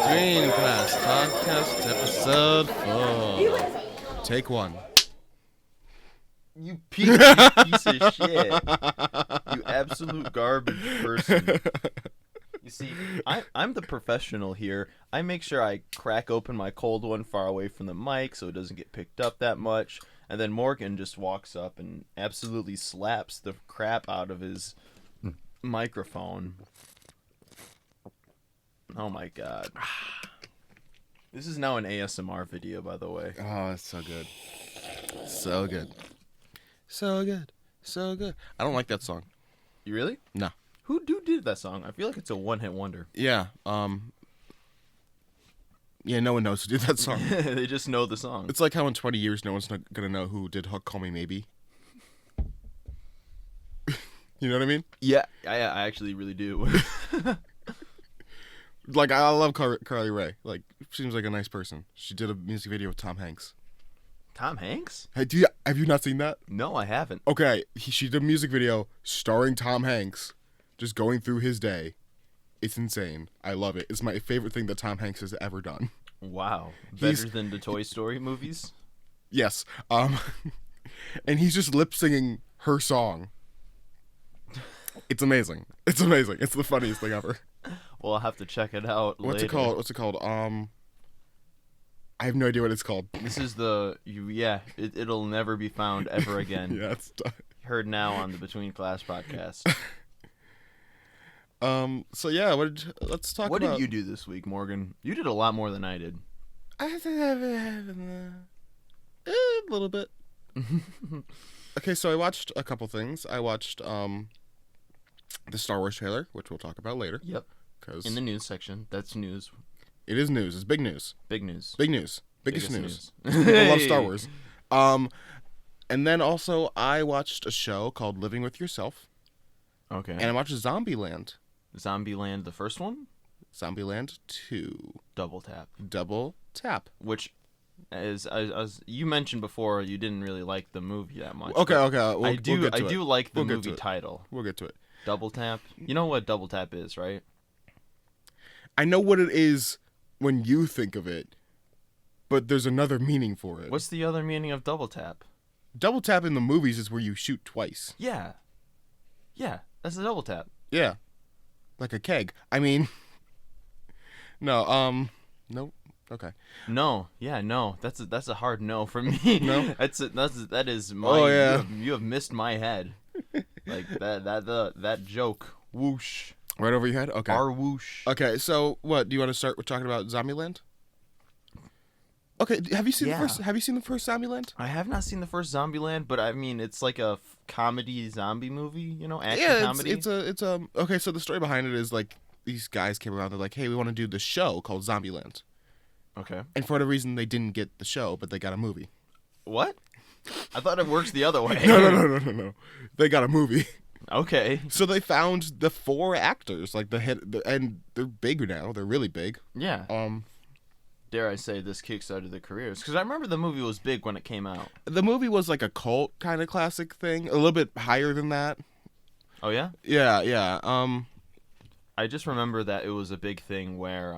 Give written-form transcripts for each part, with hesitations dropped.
Between Class Podcast Episode 4. Take 1. You piece of shit. You absolute garbage person. You see, I'm the professional here. I make sure I crack open my cold one far away from the mic so it doesn't get picked up that much. And then Morgan just walks up and absolutely slaps the crap out of his microphone. Oh my god. This is now an ASMR video, by the way. Oh, it's so good. So good. So good. So good. I don't like that song. You really? No. Who did that song? I feel like it's a one-hit wonder. Yeah. Yeah, no one knows who did that song. They just know the song. It's like how in 20 years no one's not gonna know who did Hook Call Me Maybe. You know what I mean? Yeah, I actually really do. Like, I love Carly Rae. Like, seems like a nice person. She did a music video with Tom Hanks. Tom Hanks? Hey, have you not seen that? No, I haven't. Okay, she did a music video starring Tom Hanks, just going through his day. It's insane. I love it. It's my favorite thing that Tom Hanks has ever done. Wow. Better than the Toy Story movies? Yes. And he's just lip singing her song. It's amazing. It's amazing. It's the funniest thing ever. Well, I'll have to check it out later. What's it called? I have no idea what it's called. This is it'll never be found ever again. Yeah, it's done. Heard now on the Between Class podcast. So yeah, let's talk about... What did you do this week, Morgan? You did a lot more than I did. I think a little bit. Okay, so I watched a couple things. I watched the Star Wars trailer, which we'll talk about later. Yep. In the news section. That's news. It is news. It's big news. Big news. Big news. Biggest news. Hey. People love Star Wars. And then also I watched a show called Living with Yourself. Okay. And I watched Zombieland. Zombieland, the first one? Zombieland 2. Double Tap. Which, as you mentioned before, you didn't really like the movie that much. Okay. I do like the movie title. We'll get to it. Double Tap. You know what Double Tap is, right? I know what it is when you think of it, but there's another meaning for it. What's the other meaning of Double Tap? Double tap in the movies is where you shoot twice. Yeah, that's a double tap. Yeah, like a keg. I mean, no, nope. Okay. No, that's a hard no for me. No, that is my. Oh yeah. You have missed my head. Like that joke. Whoosh. Right over your head. Okay. Our whoosh. Okay, so what do you want to start with talking about Zombieland? Okay, have you seen the first Zombieland? I have not seen the first Zombieland, but I mean it's like a comedy zombie movie, action comedy. It's okay. So the story behind it is like these guys came around. They're like, hey, we want to do this show called Zombieland. Okay. And for whatever reason, they didn't get the show, but they got a movie. What? I thought it works the other way. No. They got a movie. Okay. So they found the 4 actors, like and they're bigger now. They're really big. Yeah. Dare I say this kickstarted their careers? Because I remember the movie was big when it came out. The movie was like a cult kind of classic thing, a little bit higher than that. Oh yeah? Yeah. I just remember that it was a big thing where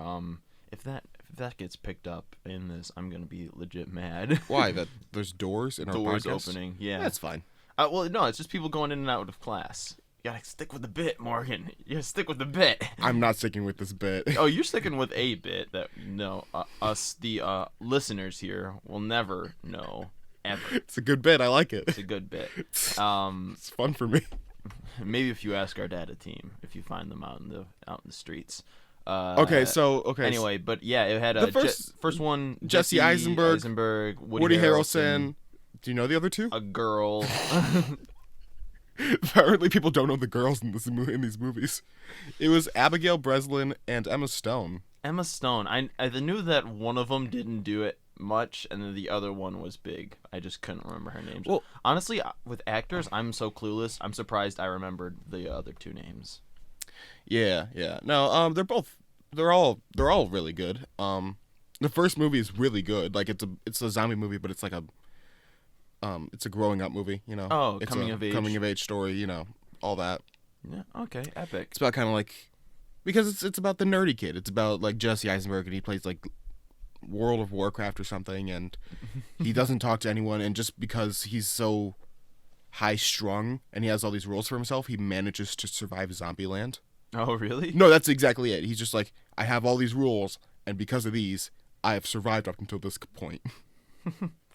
if that gets picked up in this, I'm gonna be legit mad. Why? That there's doors in our podcast? Doors opening. Yeah. That's fine. Well, no, it's just people going in and out of class. You gotta stick with the bit, Morgan. You gotta stick with the bit. I'm not sticking with this bit. Oh, you're sticking with a bit that us, the listeners here, will never know ever. It's a good bit. I like it. It's a good bit. It's fun for me. Maybe if you ask our data team, if you find them out in the streets. Okay. Anyway, but yeah, it had the first one. Jesse Eisenberg, Woody Harrelson. Do you know the other 2? A girl. Apparently, people don't know the girls in these movies. It was Abigail Breslin and Emma Stone. Emma Stone. I knew that one of them didn't do it much, and then the other one was big. I just couldn't remember her names. Well, honestly, with actors, I'm so clueless. I'm surprised I remembered the other 2 names. Yeah. No, they're all really good. The first movie is really good. Like it's a zombie movie, but it's like it's a growing up movie, Oh, it's coming of age story, all that. Yeah. Okay. Epic. It's about kind of like Because it's about the nerdy kid. It's about like Jesse Eisenberg, and he plays like World of Warcraft or something, and he doesn't talk to anyone, and just because he's so high strung and he has all these rules for himself, he manages to survive Zombieland. Oh, really? No, that's exactly it. He's just like, I have all these rules, and because of these, I have survived up until this point.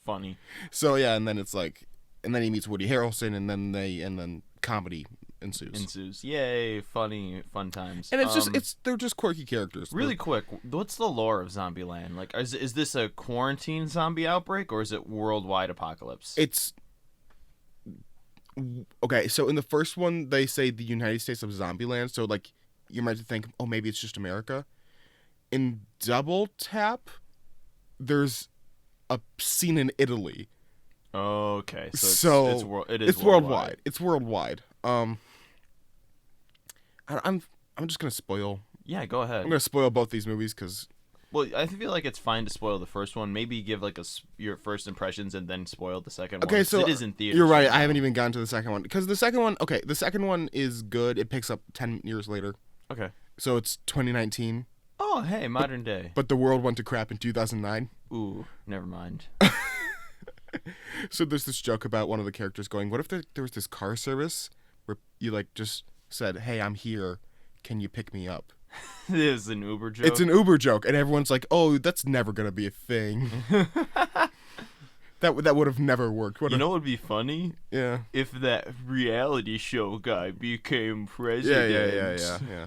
Funny. So yeah, and then it's like, and then he meets Woody Harrelson, and then comedy ensues. Yay, funny, fun times. And they're just quirky characters. Really quick, what's the lore of Zombieland? Like, is this a quarantine zombie outbreak, or is it worldwide apocalypse? It's okay. So in the first one, they say the United States of Zombieland. So like, you might think, oh, maybe it's just America. In Double Tap, there's a scene in Italy. Okay, so it's worldwide. It's worldwide. I'm just gonna spoil. Yeah, go ahead. I'm gonna spoil both these movies because. Well, I feel like it's fine to spoil the first one. Maybe give like your first impressions and then spoil the second one. Okay, so it is in theaters. You're right. I haven't even gotten to the second one because the second one is good. It picks up 10 years later. Okay. So it's 2019. Oh, hey, modern day. But the world went to crap in 2009. Ooh, never mind. So there's this joke about one of the characters going, what if there was this car service where you like just said, hey, I'm here. Can you pick me up? It is an Uber joke. It's an Uber joke, and everyone's like, "Oh, that's never gonna be a thing." That would have never worked. You know what would be funny? Yeah. If that reality show guy became president. Yeah.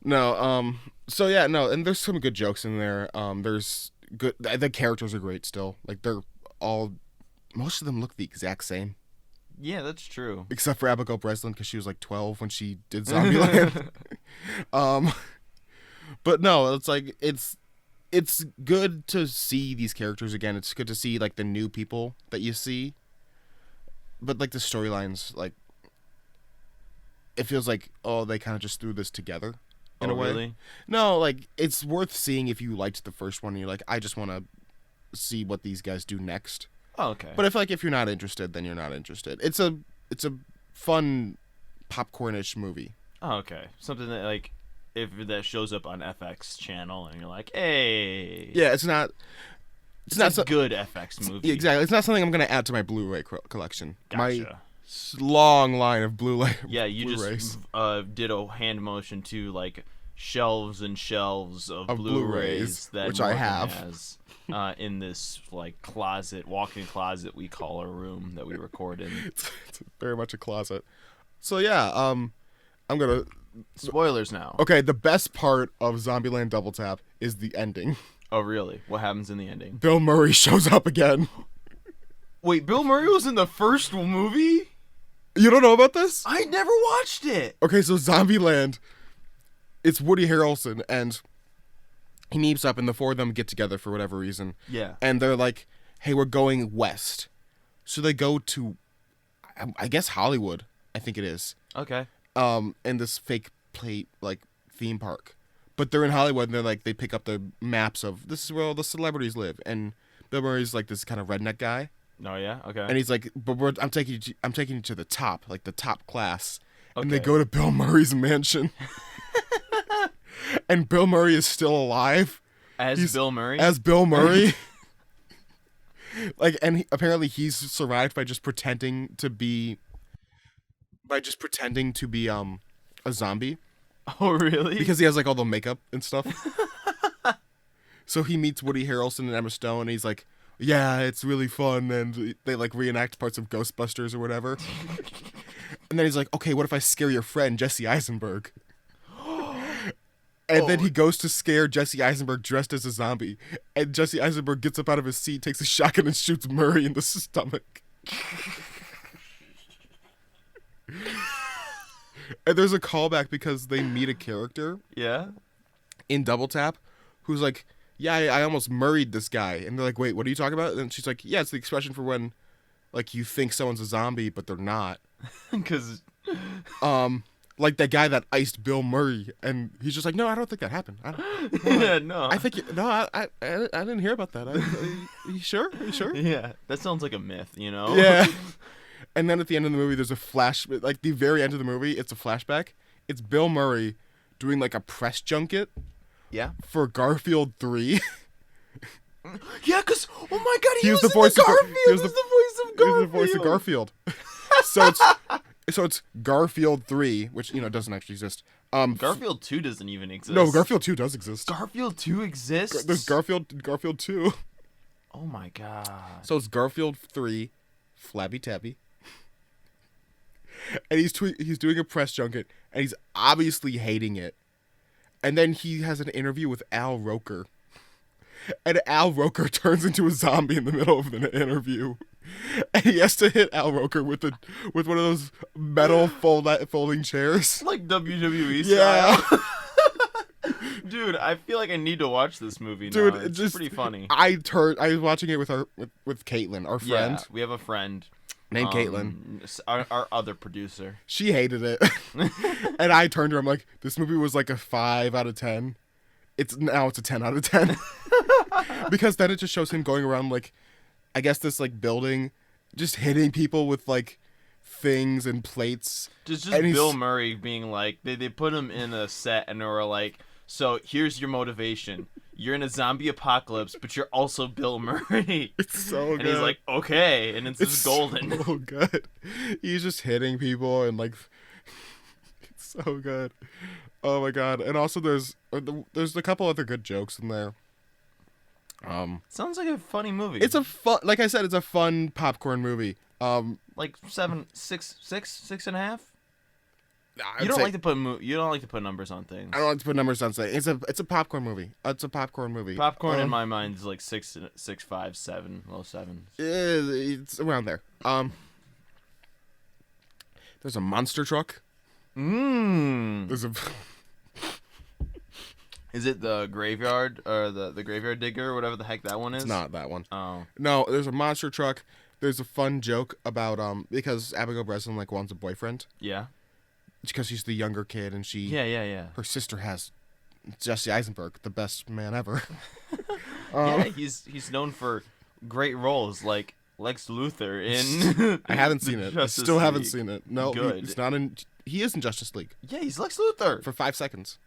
No. So yeah. No. And there's some good jokes in there. There's good. The characters are great still. Like they're all. Most of them look the exact same. Yeah, that's true. Except for Abigail Breslin, because she was like 12 when she did Zombieland. But no, it's like it's good to see these characters again. It's good to see like the new people that you see. But like the storylines, like it feels like they kind of just threw this together in a way. Really? No, like it's worth seeing if you liked the first one and you're like, I just want to see what these guys do next. Oh, okay. But I feel like if you're not interested, then you're not interested. It's a fun popcornish movie. Oh, okay. Something that like if that shows up on FX channel and you're like, hey. Yeah, it's not a good FX movie. Exactly. It's not something I'm gonna add to my Blu-ray collection. Gotcha. My long line of Blu-ray. Yeah, you Blu-rays. just did a hand motion to like shelves and shelves of Blu-rays that which Morgan I have. has. In this like walk-in closet we call our room that we record in. It's very much a closet. So yeah, I'm gonna spoilers now. Okay, the best part of Zombieland Double Tap is the ending. Oh really? What happens in the ending? Bill Murray shows up again. Wait, Bill Murray was in the first movie? You don't know about this? I never watched it. Okay, so Zombieland, it's Woody Harrelson and he meets up and the four of them get together for whatever reason. Yeah. And they're like, hey, we're going west. So they go to, I guess, Hollywood, I think it is. Okay. In this fake plate, like, theme park. But they're in Hollywood and they're like, they pick up the maps of, this is where all the celebrities live. And Bill Murray's like this kind of redneck guy. Oh, yeah? Okay. And he's like, but I'm taking you to the top, like the top class. Okay. And they go to Bill Murray's mansion. And Bill Murray is still alive. As Bill Murray? As Bill Murray. Like, and apparently he's survived by just pretending to be a zombie. Oh, really? Because he has like all the makeup and stuff. So he meets Woody Harrelson and Emma Stone, and he's like, yeah, it's really fun, and they like reenact parts of Ghostbusters or whatever. And then he's like, okay, what if I scare your friend Jesse Eisenberg? And then he goes to scare Jesse Eisenberg dressed as a zombie. And Jesse Eisenberg gets up out of his seat, takes a shotgun, and shoots Murray in the stomach. And there's a callback because they meet a character. Yeah. In Double Tap, who's like, yeah, I almost Murrayed this guy. And they're like, wait, what are you talking about? And she's like, yeah, it's the expression for when, like, you think someone's a zombie, but they're not. Because... like that guy that iced Bill Murray, and he's just like, no, I don't think that happened. No. I think I didn't hear about that. Are you sure? Are you sure? Yeah, that sounds like a myth, you know? Yeah. And then at the end of the movie, there's a flash. Like the very end of the movie, it's a flashback. It's Bill Murray doing like a press junket Yeah. for Garfield 3. Yeah, because, oh my god, He was the voice of Garfield. he He was was the voice of He Garfield. was the voice of Garfield. so it's Garfield 3, which doesn't actually exist. Garfield 2 doesn't even exist. No, Garfield 2 does exist. Garfield 2 exists? There's Garfield 2. Oh my god. So it's Garfield 3, Flabby Tabby. And he's doing a press junket, and he's obviously hating it. And then he has an interview with Al Roker. And Al Roker turns into a zombie in the middle of the interview. And he has to hit Al Roker with one of those metal folding chairs. Like WWE Yeah. style. Dude, I feel like I need to watch this movie Dude, now. It's pretty funny. I was watching it with Caitlin, our friend. Yeah, we have a friend Named Caitlin. Our other producer. She hated it. And I turned to her, I'm like, this movie was like a 5 out of 10. Now it's a 10 out of 10. Because then it just shows him going around like, I guess this like building, just hitting people with like things and plates. Just Bill Murray being like, they put him in a set and they were like, so here's your motivation. You're in a zombie apocalypse, but you're also Bill Murray. It's so good. And he's like, okay, and it's just golden. So good. He's just hitting people and like, it's so good. Oh my god! And also there's a couple other good jokes in there. Sounds like a funny movie. It's a fun, like I said, it's a fun popcorn movie. Like 6.5. I'd You don't say- like to put numbers on things. I don't like to put numbers on say. It's a popcorn movie. It's a popcorn movie. Popcorn in my mind is like 6, 5, 7, low 7. It's around there. There's a monster truck. There's a. Is it the graveyard or the graveyard digger or whatever the heck that one is? It's not that one. Oh. No, there's a monster truck. There's a fun joke about because Abigail Breslin like wants a boyfriend Yeah. because she's the younger kid and she Yeah. her sister has Jesse Eisenberg, the best man ever. Yeah, he's known for great roles like Lex Luthor in. I haven't seen it. I Justice still haven't League. seen it. No, Good. it's not in. He is in Justice League Yeah, he's Lex Luthor. for 5 seconds.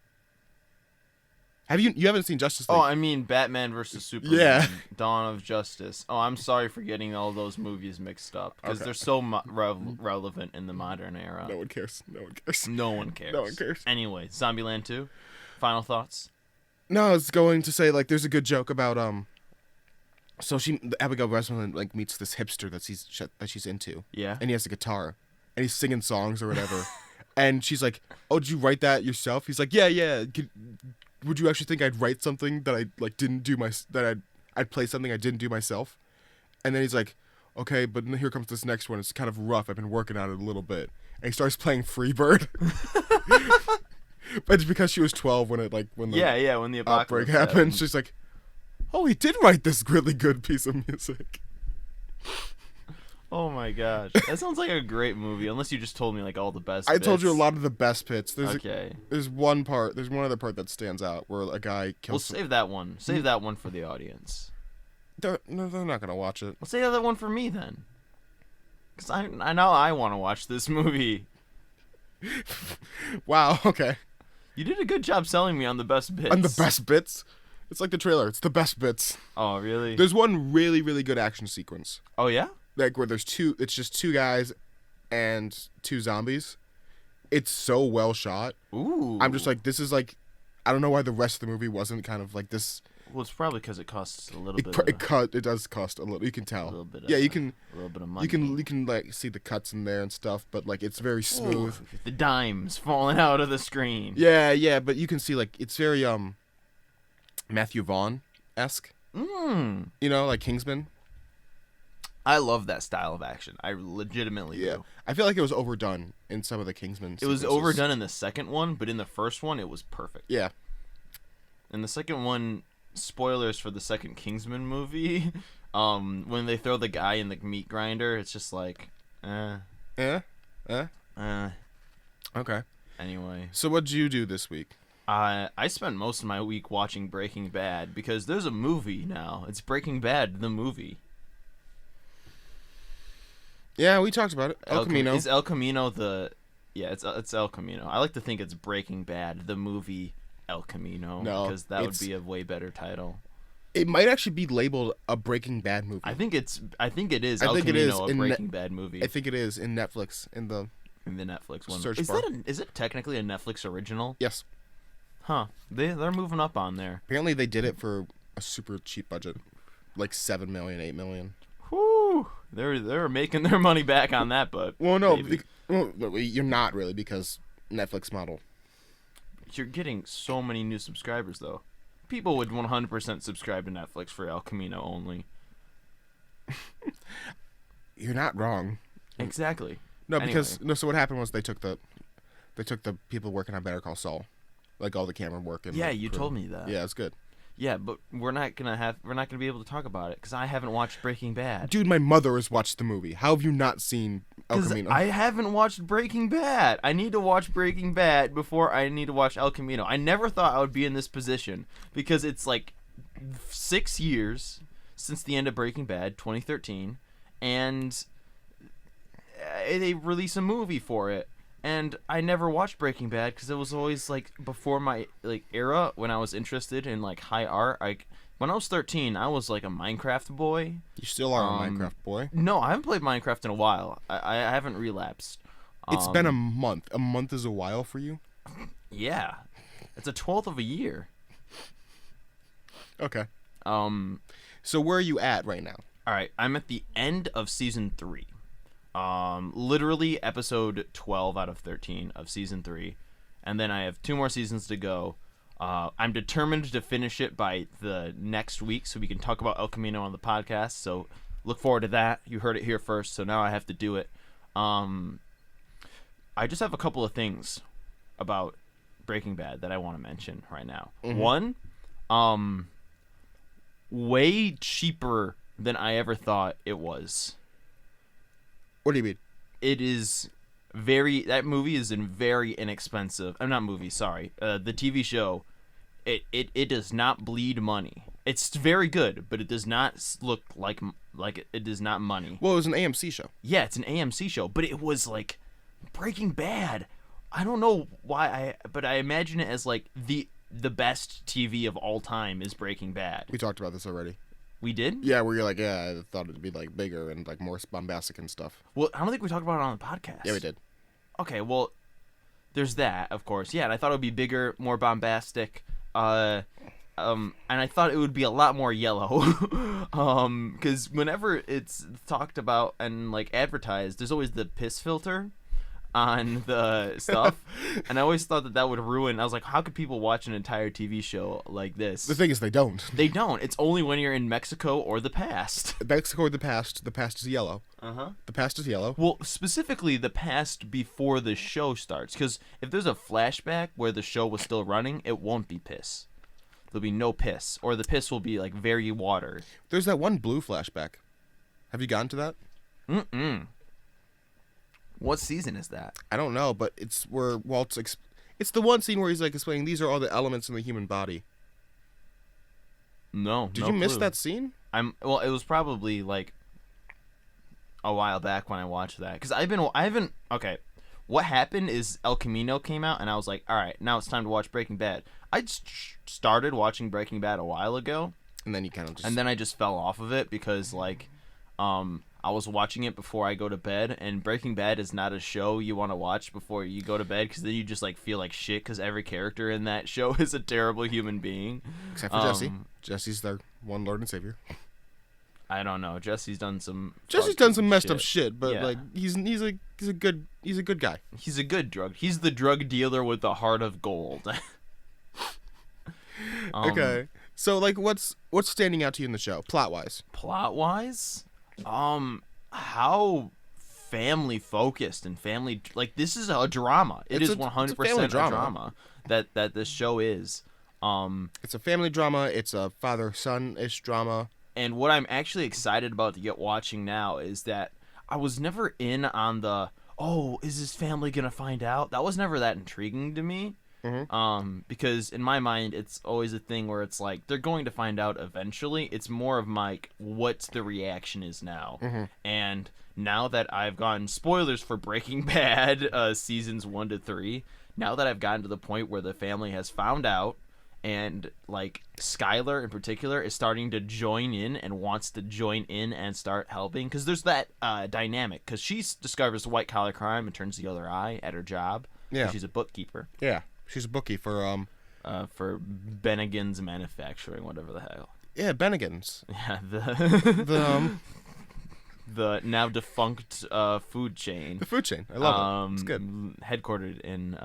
Have you haven't seen Justice League? Oh, I mean Batman versus Superman. Yeah. Dawn of Justice. Oh, I'm sorry for getting all those movies mixed up because Okay. they're so relevant in the modern era. No one cares. No one cares. No one cares. No one cares. Anyway, Zombieland 2. Final thoughts? No, I was going to say like there's a good joke about So Abigail Breslin like meets this hipster that she's into, Yeah. and he has a guitar, and he's singing songs or whatever, and she's like, "Oh, did you write that yourself?" He's like, "Yeah. Would you actually think I'd write something that I like didn't do I'd play something I didn't do myself?" And then he's like, "Okay, but here comes this next one. It's kind of rough. I've been working on it a little bit." And he starts playing Freebird. But it's because she was 12 when the when the apocalypse outbreak happened. She's like, "Oh, he did write this really good piece of music." Oh my gosh, that sounds like a great movie. Unless you just told me like all the best. I told you a bits. lot of the best bits. Okay. There's one other part that stands out where a guy We'll kills. save that one. Save that one for the audience. They're not gonna watch it. We'll save that one for me then. Cause I know I want to watch this movie. Wow. Okay. You did a good job selling me on the best bits. On the best bits. It's like the trailer. It's the best bits. Oh really? There's one really really good action sequence. Oh yeah. Like where there's two. It's just 2 guys and 2 zombies. It's so well shot. Ooh. I'm just like, this is like, I don't know why the rest of the movie wasn't kind of like this. Well, it's probably because it costs a little bit. It does cost a little. You can tell. A little bit. Yeah, you can. A little bit of money. You can like see the cuts in there and stuff, but like it's very smooth. Ooh, the dimes falling out of the screen. Yeah, but you can see like it's very Matthew Vaughn-esque. Mm. You know, like Kingsman. I love that style of action. I legitimately do. I feel like it was overdone in some of the Kingsman It was sequences. overdone in the second one, but in the first one, it was perfect. Yeah. In the second one, spoilers for the second Kingsman movie, when they throw the guy in the meat grinder, it's just like, Yeah. Okay. Anyway. So what'd you do this week? I spent most of my week watching Breaking Bad because there's a movie now. It's Breaking Bad, the movie. Yeah, we talked about it. El Camino. Is El Camino the Yeah, it's El Camino. I like to think it's Breaking Bad, the movie El Camino, No, because that would be a way better title. It might actually be labeled a Breaking Bad movie. I think it is. I El think it Camino, is a Breaking Bad movie. I think it is in Netflix in the Netflix one. Search bar. Is it technically a Netflix original? Yes. Huh. They're moving up on there. Apparently they did it for a super cheap budget, like 7 million, 8 million. Whew. They're making their money back on that, but Well, no, you're not really because Netflix model. You're getting so many new subscribers though. People would 100% subscribe to Netflix for El Camino only. You're not wrong. Exactly. No, Anyway. because so what happened was they took the people working on Better Call Saul, like all the camera work and Yeah, like, you crew. told me that. Yeah, it's good. Yeah, but we're not gonna be able to talk about it because I haven't watched Breaking Bad. Dude, my mother has watched the movie. How have you not seen El Camino? I haven't watched Breaking Bad. I need to watch Breaking Bad before I need to watch El Camino. I never thought I would be in this position because it's like 6 years since the end of Breaking Bad, 2013, and they release a movie for it. And I never watched Breaking Bad because it was always like before my like era when I was interested in like high art. Like when I was 13, I was like a Minecraft boy. You still are a Minecraft boy. No, I haven't played Minecraft in a while. I haven't relapsed. It's been a month. A month is a while for you. Yeah, it's a 12th of a year. Okay. So where are you at right now? All right, I'm at the end of season 3. Literally episode 12 out of 13 of season 3, and then I have 2 more seasons to go. I'm determined to finish it by the next week so we can talk about El Camino on the podcast, so look forward to that. You heard it here first, so now I have to do it. I just have a couple of things about Breaking Bad that I want to mention right now. Mm-hmm. One, way cheaper than I ever thought it was. What do you mean? It is that movie is very inexpensive. I'm not movie, sorry. The TV show, it does not bleed money. It's very good, but it does not look like it is not money. Well, it was an AMC show. Yeah, it's an AMC show, but it was like Breaking Bad. I don't know why but I imagine it as like the best TV of all time is Breaking Bad. We talked about this already. We did? Yeah, where you're like, yeah, I thought it'd be like bigger and like more bombastic and stuff. Well, I don't think we talked about it on the podcast. Yeah, we did. Okay, well, there's that, of course. Yeah, and I thought it would be bigger, more bombastic, and I thought it would be a lot more yellow, because whenever it's talked about and like advertised, there's always the piss filter on the stuff, and I always thought that would ruin. I was like, how could people watch an entire TV show like this? The thing is, they don't. They don't. It's only when you're in Mexico or the past. Mexico or the past. The past is yellow. The past is yellow. Well, specifically the past before the show starts, because if there's a flashback where the show was still running, it won't be piss. There'll be no piss, or the piss will be like very water. There's that one blue flashback. Have you gotten to that? Mm-mm. What season is that? I don't know, but it's where Walt's it's the one scene where he's like explaining these are all the elements in the human body. No. Did no you miss clue. that scene? Well, it was probably like a while back when I watched that, because I haven't. Okay, what happened is El Camino came out, and I was like, all right, now it's time to watch Breaking Bad. I started watching Breaking Bad a while ago, And then you kind of just... and then I just fell off of it because like, I was watching it before I go to bed, and Breaking Bad is not a show you want to watch before you go to bed, because then you just like feel like shit because every character in that show is a terrible human being. Except for Jesse. Jesse's their one Lord and Savior. I don't know. Jesse's done some messed up shit, but Yeah. like he's a good guy. He's a good drug. He's the drug dealer with the heart of gold. Okay. So like what's standing out to you in the show plot wise? Plot wise, how family focused and family, like, this is a drama. It is 100% a drama that this show is. It's a family drama. It's a father-son-ish drama. And what I'm actually excited about to get watching now is that I was never in on the, oh, is his family gonna find out? That was never that intriguing to me. Because in my mind, it's always a thing where it's like they're going to find out eventually. It's more of my what the reaction is now, and now that I've gotten spoilers for Breaking Bad, seasons 1 to 3, now that I've gotten to the point where the family has found out, and like Skylar in particular is starting to join in and wants to join in and start helping, because there's that dynamic, because she discovers white collar crime and turns the other eye at her job. Yeah, she's a bookkeeper. Yeah, she's a bookie for Bennigan's Manufacturing, whatever the hell. Yeah, Bennigan's. Yeah, the the now defunct food chain. The food chain. I love it. It's good. Headquartered in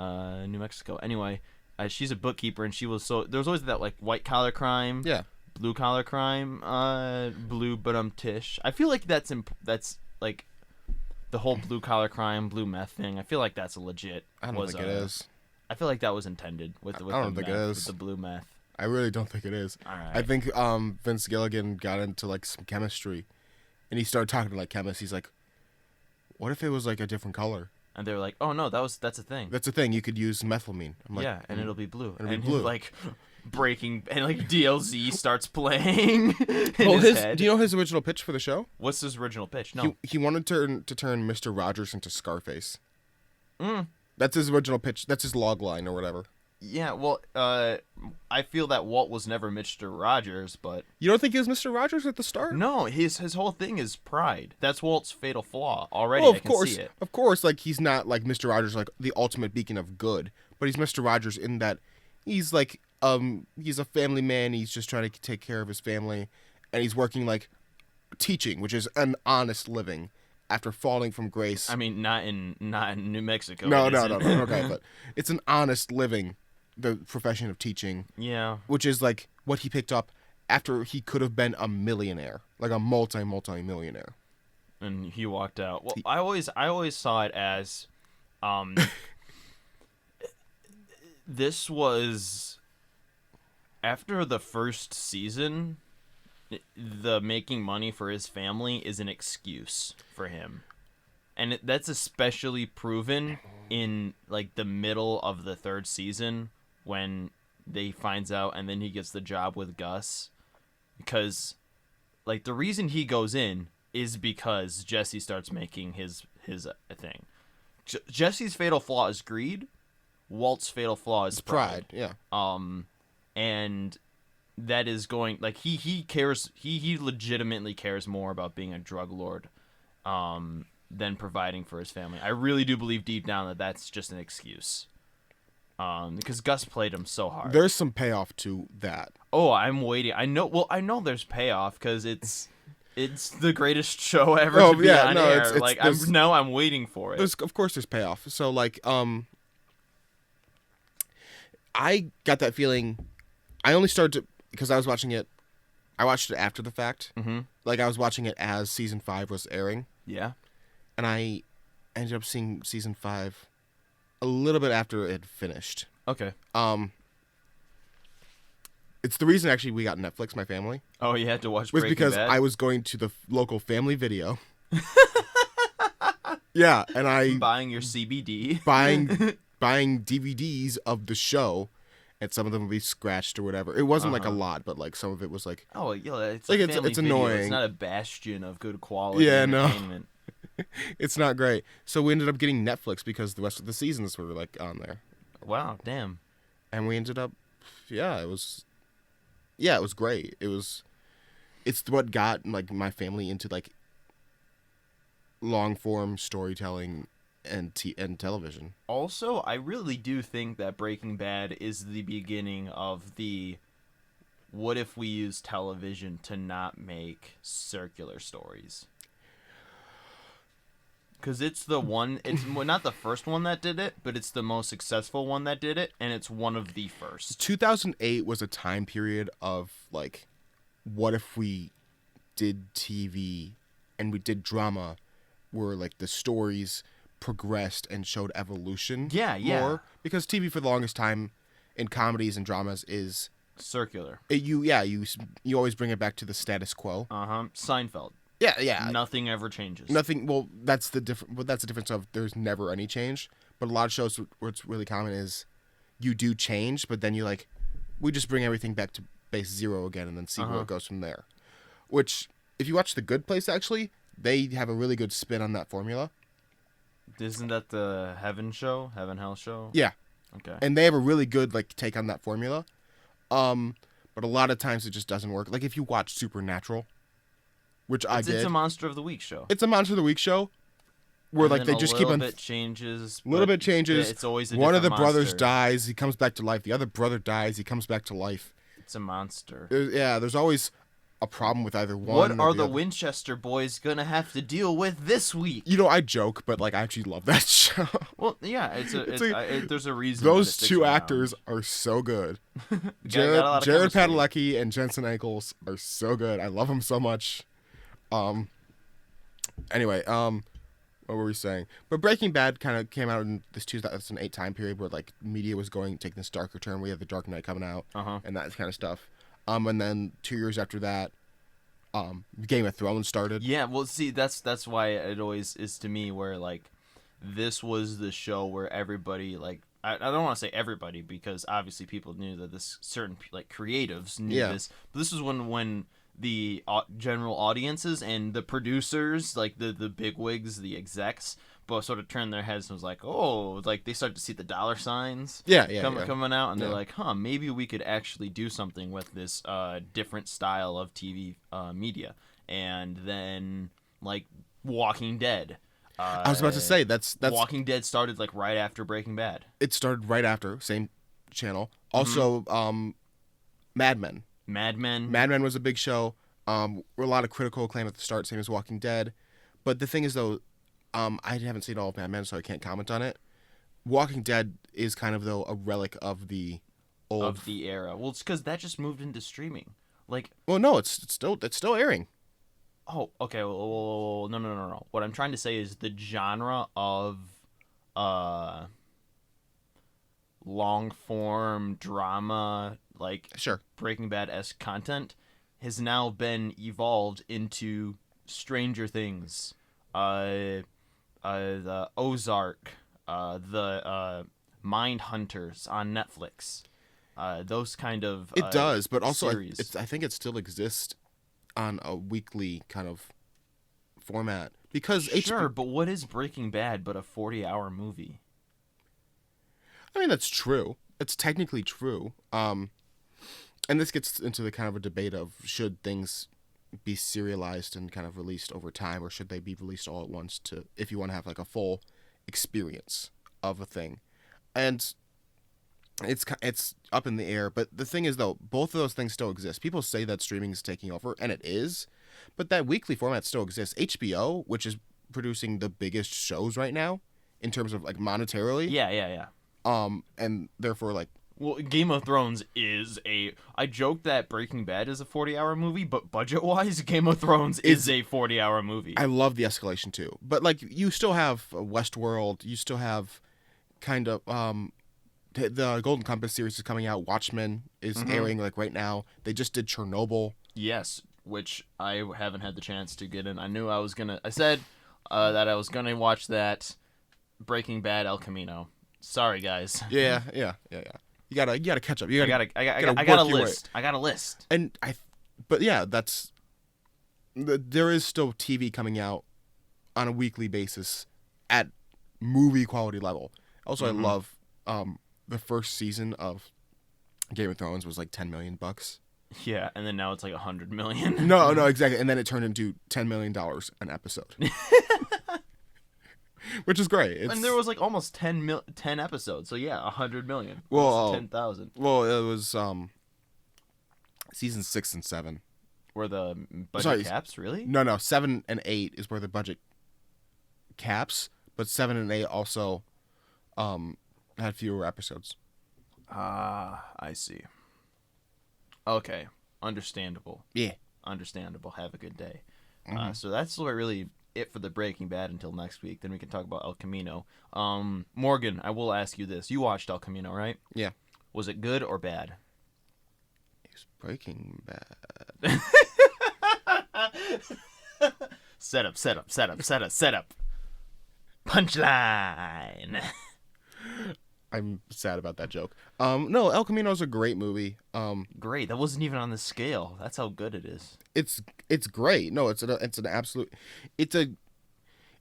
New Mexico. Anyway, she's a bookkeeper, and she was there was always that like white collar crime. Yeah. Blue collar crime. Blue but tish. I feel like that's like the whole blue collar crime, blue meth thing. I feel like that's a legit. I don't think it is. I feel like that was intended with I don't think it is. With the blue meth. I really don't think it is. All right. I think Vince Gilligan got into like some chemistry, and he started talking to like chemists. He's like, "What if it was like a different color?" And they were like, "Oh no, that's a thing. That's a thing. You could use methylamine." I'm like, yeah, and it'll be blue. It'll be blue. Like breaking and like DLZ starts playing. Well, his head. Do you know his original pitch for the show? What's his original pitch? No, he wanted to turn Mr. Rogers into Scarface. Mm. That's his original pitch. That's his log line or whatever. Yeah, well, I feel that Walt was never Mr. Rogers, but you don't think he was Mr. Rogers at the start? No, his whole thing is pride. That's Walt's fatal flaw already. Oh, I can see it. Of course, like he's not like Mr. Rogers, like the ultimate beacon of good, but he's Mr. Rogers in that he's like he's a family man. He's just trying to take care of his family, and he's working like teaching, which is an honest living. After falling from grace. I mean, not in New Mexico. No. Okay, but it's an honest living. The profession of teaching, which is like what he picked up after he could have been a millionaire, like a multi-millionaire, and he walked out. Well, I always saw it as, this was after the first season. The making money for his family is an excuse for him, and that's especially proven in like the middle of the third season. When they finds out, and then he gets the job with Gus, because like the reason he goes in is because Jesse starts making his thing. Jesse's fatal flaw is greed. Walt's fatal flaw is pride. Yeah. And that is going like he cares. He legitimately cares more about being a drug lord, than providing for his family. I really do believe deep down that that's just an excuse. Because Gus played him so hard. There's some payoff to that. Oh, I'm waiting. I know there's payoff because it's the greatest show ever to be on air. I'm waiting for it. Of course there's payoff. So like I got that feeling. I only started because I was watching it. I watched it after the fact. Mm-hmm. Like I was watching it as season 5 was airing. Yeah. And I ended up seeing season 5 a little bit after it had finished. Okay. It's the reason actually we got Netflix, my family. Oh, you had to watch was Breaking because Bad? I was going to the local Family Video. Yeah, and buying your CBD, buying DVDs of the show, and some of them would be scratched or whatever. It wasn't like a lot, but like some of it was like. Oh, yeah, it's like a it's family video. annoying. It's not a bastion of good quality. Yeah, entertainment. no. It's not great. So we ended up getting Netflix because the rest of the seasons were like on there. Wow, damn. And we ended up, it was great. It's what got like my family into like long form storytelling and television. Also, I really do think that Breaking Bad is the beginning of the what if we use television to not make circular stories. Because it's the one, it's not the first one that did it, but it's the most successful one that did it, and it's one of the first. 2008 was a time period of, like, what if we did TV and we did drama where, like, the stories progressed and showed evolution more? Because TV for the longest time in comedies and dramas is... circular. You always bring it back to the status quo. Seinfeld. Yeah. Nothing ever changes. Nothing. Well, that's the difference of there's never any change. But a lot of shows where it's really common is you do change, but then we just bring everything back to base zero again and then see where it goes from there. Which, if you watch The Good Place, actually, they have a really good spin on that formula. Isn't that the Heaven show? Heaven Hell show? Yeah. Okay. And they have a really good like take on that formula. But a lot of times it just doesn't work. Like if you watch Supernatural, which I did. It's a Monster of the Week show. It's a Monster of the Week show where And like then they just a keep on little bit changes. little but bit changes. It's always a one of the different brothers monster. dies, he comes back to life. The other brother dies, he comes back to life. It's a monster. There's always a problem with either one. What or are the other. Winchester boys gonna have to deal with this week? You know, I joke, but like I actually love that show. Well, yeah, there's a reason. Those that it sticks two around. actors are so good. Got Jared, a lot of Jared chemistry. Padalecki and Jensen Ackles are so good. I love them so much. Anyway, what were we saying? But Breaking Bad kind of came out in this 2008 time period where like media was taking this darker turn. We had The Dark Knight coming out and that kind of stuff. And then 2 years after that, Game of Thrones started. Yeah, well, see, that's why it always is to me where like this was the show where everybody like I don't want to say everybody because obviously people knew that this certain like creatives knew this, but this was when the general audiences and the producers, like the bigwigs, the execs, both sort of turned their heads and was like, oh, like they started to see the dollar signs coming out, and they're like, huh, maybe we could actually do something with this different style of TV media. And then like Walking Dead. I was about to say that's Walking Dead started like right after Breaking Bad. It started right after, same channel. Also, Mad Men. Mad Men. Mad Men was a big show. Were a lot of critical acclaim at the start, same as Walking Dead. But the thing is, though, I haven't seen all of Mad Men, so I can't comment on it. Walking Dead is kind of, though, a relic of the old... Of the era. Well, it's because that just moved into streaming. Like... Well, no, it's still airing. Oh, okay. Well, no. What I'm trying to say is the genre of long-form drama, like Sure. Breaking Bad-esque content, has now been evolved into Stranger Things, the Ozark, the Mind Hunters on Netflix. Those kind of It does, but also series. I think it still exists on a weekly kind of format because Sure, but what is Breaking Bad but a 40-hour movie? I mean, that's true. It's technically true. And this gets into the kind of a debate of should things be serialized and kind of released over time, or should they be released all at once to if you want to have like a full experience of a thing. And it's up in the air, but the thing is, though, both of those things still exist. People say that streaming is taking over, and it is, but that weekly format still exists. HBO, which is producing the biggest shows right now in terms of like monetarily, Yeah. and therefore like Well, Game of Thrones is I joke that Breaking Bad is a 40-hour movie, but budget-wise, Game of Thrones is a 40-hour movie. I love the escalation too, but like you still have Westworld, you still have kind of the Golden Compass series is coming out. Watchmen is airing like right now. They just did Chernobyl. Yes, which I haven't had the chance to get in. I said that I was gonna watch that Breaking Bad El Camino. Sorry, guys. Yeah. You gotta catch up. I got a list. I got a list. And but yeah, there is still TV coming out on a weekly basis at movie quality level. Also, I love the first season of Game of Thrones was like $10 million. Yeah, and then now it's like 100 million. No, exactly. And then it turned into $10 million an episode. Which is great. And there was like almost 10 episodes. So yeah, 100 million. Well, 10,000. Well, it was season 6 and 7. Were the budget caps really? No. 7 and 8 is where the budget caps, but 7 and 8 also had fewer episodes. I see. Okay, understandable. Yeah. Understandable. Have a good day. So that's really it for the Breaking Bad until next week. Then we can talk about El Camino. Morgan, I will ask you this. You watched El Camino, right? Yeah. Was it good or bad? It's Breaking Bad. Set up. Punchline. I'm sad about that joke. No, El Camino is a great movie. Great. That wasn't even on the scale. That's how good it is. It's great. No, it's an absolute. It's a.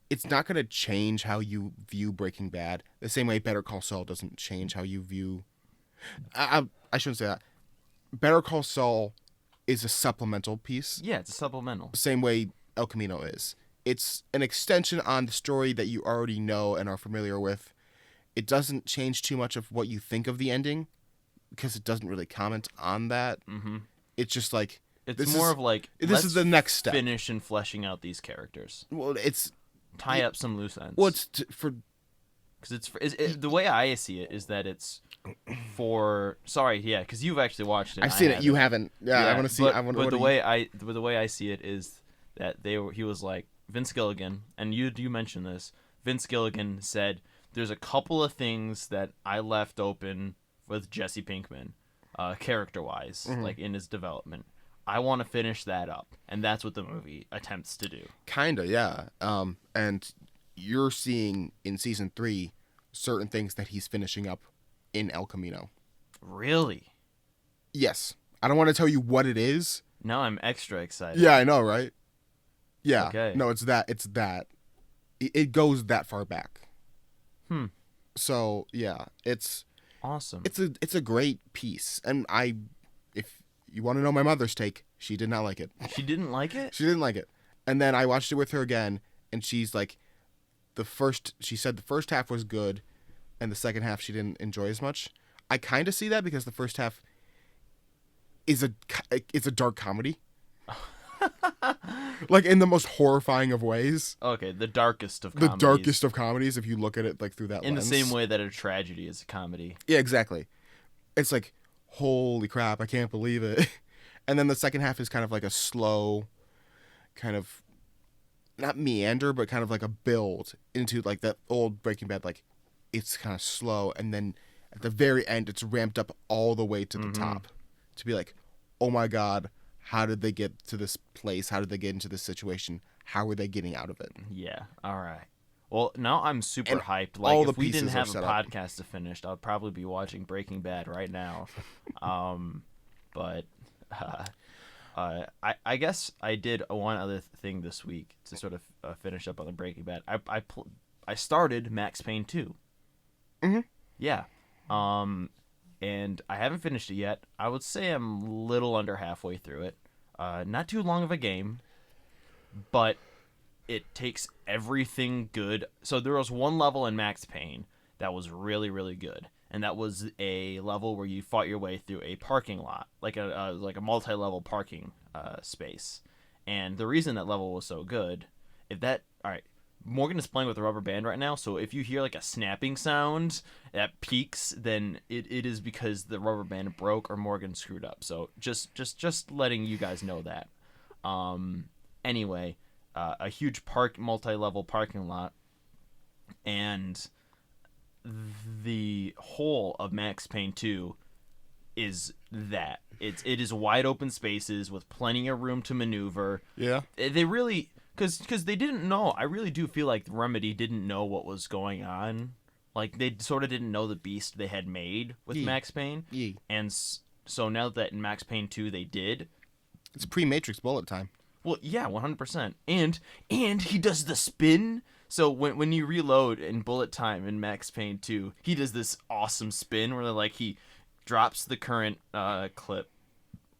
It's not gonna change how you view Breaking Bad the same way Better Call Saul doesn't change how you view. I shouldn't say that. Better Call Saul is a supplemental piece. Yeah, it's a supplemental. Same way El Camino is. It's an extension on the story that you already know and are familiar with. It doesn't change too much of what you think of the ending because it doesn't really comment on that. Mm-hmm. It's just like it's more of like this is the next step. Finish and fleshing out these characters. Well, it's tie up some loose ends. Well, it's for because the way I see it is that it's for because you've actually watched it. I've seen it. You haven't. Yeah, I want to see. But the way I see it is that he was like Vince Gilligan, and you mentioned this. Vince Gilligan said, there's a couple of things that I left open with Jesse Pinkman, character-wise, like in his development. I want to finish that up, and that's what the movie attempts to do. Kinda, yeah. And you're seeing in season 3 certain things that he's finishing up in El Camino. Really? Yes. I don't want to tell you what it is. Now I'm extra excited. Yeah, I know, right? Yeah. Okay. No, it's that. It goes that far back. So yeah, it's awesome. It's a great piece, and if you want to know my mother's take, she did not like it. She didn't like it? She didn't like it, and then I watched it with her again, and she's like, she said the first half was good, and the second half she didn't enjoy as much. I kind of see that because the first half is a dark comedy. Like in the most horrifying of ways. Okay, the darkest of comedies. The darkest of comedies, if you look at it like through that lens. In the same way that a tragedy is a comedy. Yeah, exactly. It's like, holy crap, I can't believe it. And then the second half is kind of like a slow, kind of, not meander, but kind of like a build into like that old Breaking Bad, like, it's kind of slow. And then at the very end, it's ramped up all the way to the top. To be like, oh my God, how did they get to this place? How did they get into this situation? How are they getting out of it? Yeah. All right. Well, now I'm super hyped. Like, if we didn't have a podcast to finish, I'd probably be watching Breaking Bad right now. But I guess I did one other thing this week to sort of finish up on the Breaking Bad. I started Max Payne 2. Mm-hmm. Yeah. And I haven't finished it yet. I would say I'm a little under halfway through it. Not too long of a game, but it takes everything good. So there was one level in Max Payne that was really, really good, and that was a level where you fought your way through a parking lot, like a multi-level parking space. And the reason that level was so good, all right. Morgan is playing with a rubber band right now, so if you hear like a snapping sound that peaks, then it is because the rubber band broke or Morgan screwed up. So just letting you guys know that. Anyway, a huge multi-level parking lot, and the whole of Max Payne 2 is that. It is wide open spaces with plenty of room to maneuver. Yeah. They really... Because they didn't know. I really do feel like Remedy didn't know what was going on. Like, they sort of didn't know the beast they had made with Max Payne. Yeah. And so now that in Max Payne 2 they did. It's pre-Matrix bullet time. Well, yeah, 100%. And he does the spin. So when you reload in bullet time in Max Payne 2, he does this awesome spin where like he drops the current clip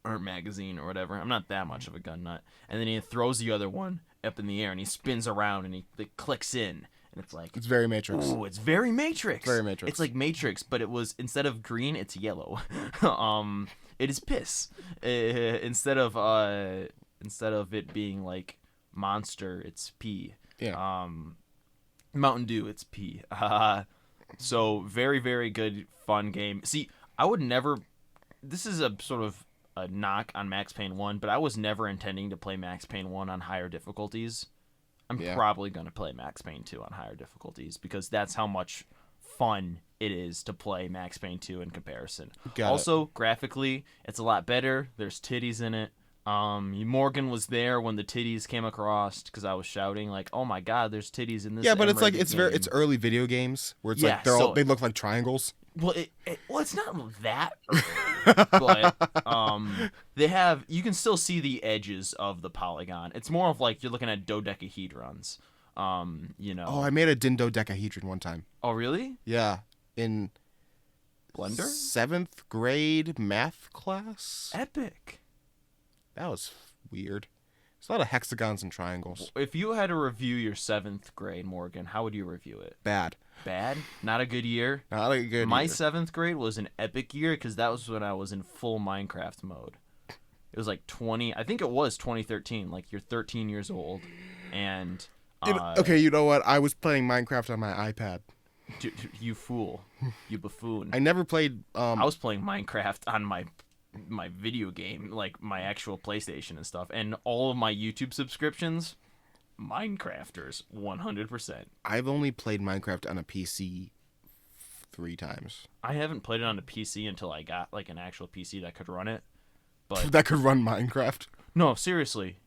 or magazine or whatever. I'm not that much of a gun nut. And then he throws the other one up in the air and he spins around and it clicks in, and it's like, it's very Matrix. Ooh, it's very Matrix. Very Matrix. It's like Matrix, but it was, instead of green, it's yellow. It is piss. Instead of it being like Monster, it's pee. Yeah. Mountain Dew, it's pee. So very, very good, fun game. See, I would never. This is a sort of a knock on Max Payne 1, but I was never intending to play Max Payne 1 on higher difficulties. I'm probably going to play Max Payne 2 on higher difficulties because that's how much fun it is to play Max Payne 2 in comparison. Graphically, it's a lot better. There's titties in it. Morgan was there when the titties came across because I was shouting like, "Oh my God, there's titties in this." Yeah, but it's like game. it's early video games where it's Yeah, like so- they look like triangles. Well, it's not that early, but you can still see the edges of the polygon. It's more of like you're looking at dodecahedrons. Oh, I made a dodecahedron one time. Oh, really? Yeah, in Blender? 7th grade math class. Epic. That was weird. There's a lot of hexagons and triangles. If you had to review your 7th grade, Morgan, how would you review it? Bad. Bad? Not a good year? Not a good My year. 7th grade was an epic year because that was when I was in full Minecraft mode. It was like I think it was 2013. Like, you're 13 years old. And... okay, you know what? I was playing Minecraft on my iPad. You fool. You buffoon. I never played... I was playing Minecraft on my video game, like my actual PlayStation and stuff. And all of my YouTube subscriptions, Minecrafters, 100%. I've only played Minecraft on a PC 3 times. I haven't played it on a PC until I got like an actual PC that could run it. But That could run Minecraft? no, seriously.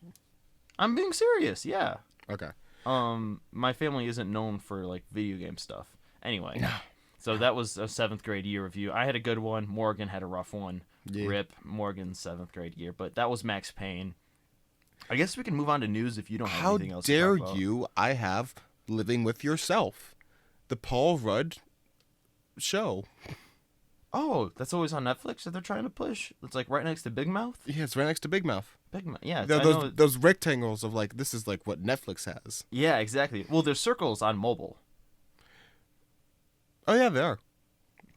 I'm being serious, yeah. Okay. My family isn't known for like video game stuff. Anyway, so that was a 7th grade year review. I had a good one. Morgan had a rough one. Yeah. Rip Morgan's 7th grade year, but that was Max Payne. I guess we can move on to news if you don't have How anything else dare to talk about. you? I have Living with Yourself, the Paul Rudd show. Oh, that's always on Netflix that they're trying to push. It's like right next to Big Mouth. Yeah, it's right next to Big Mouth. Big Mouth, yeah. Those rectangles of like, this is like what Netflix has. Yeah, exactly. Well, there's circles on mobile. Oh yeah, they are.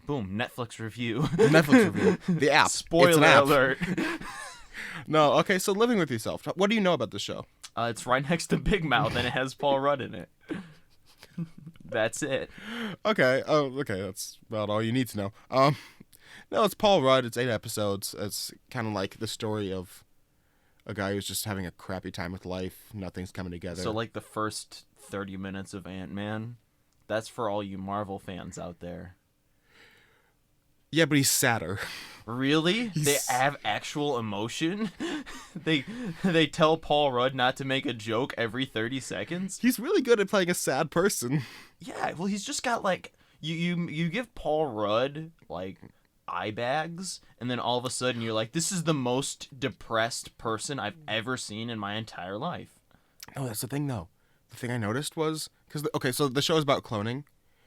Boom, Netflix review. Netflix review. The app. Spoiler It's an app. alert. No, okay, so Living with Yourself. What do you know about the show? It's right next to Big Mouth, and it has Paul Rudd in it. That's it. Okay. Oh, okay. That's about all you need to know. No, it's Paul Rudd. It's 8 episodes. It's kind of like the story of a guy who's just having a crappy time with life. Nothing's coming together. So, like the first 30 minutes of Ant-Man, that's for all you Marvel fans out there. Yeah, but he's sadder. Really? They have actual emotion? They tell Paul Rudd not to make a joke every 30 seconds? He's really good at playing a sad person. Yeah, well, he's just got, like... You give Paul Rudd, like, eye bags, and then all of a sudden you're like, this is the most depressed person I've ever seen in my entire life. No, that's the thing, though. The thing I noticed was... so the show is about cloning.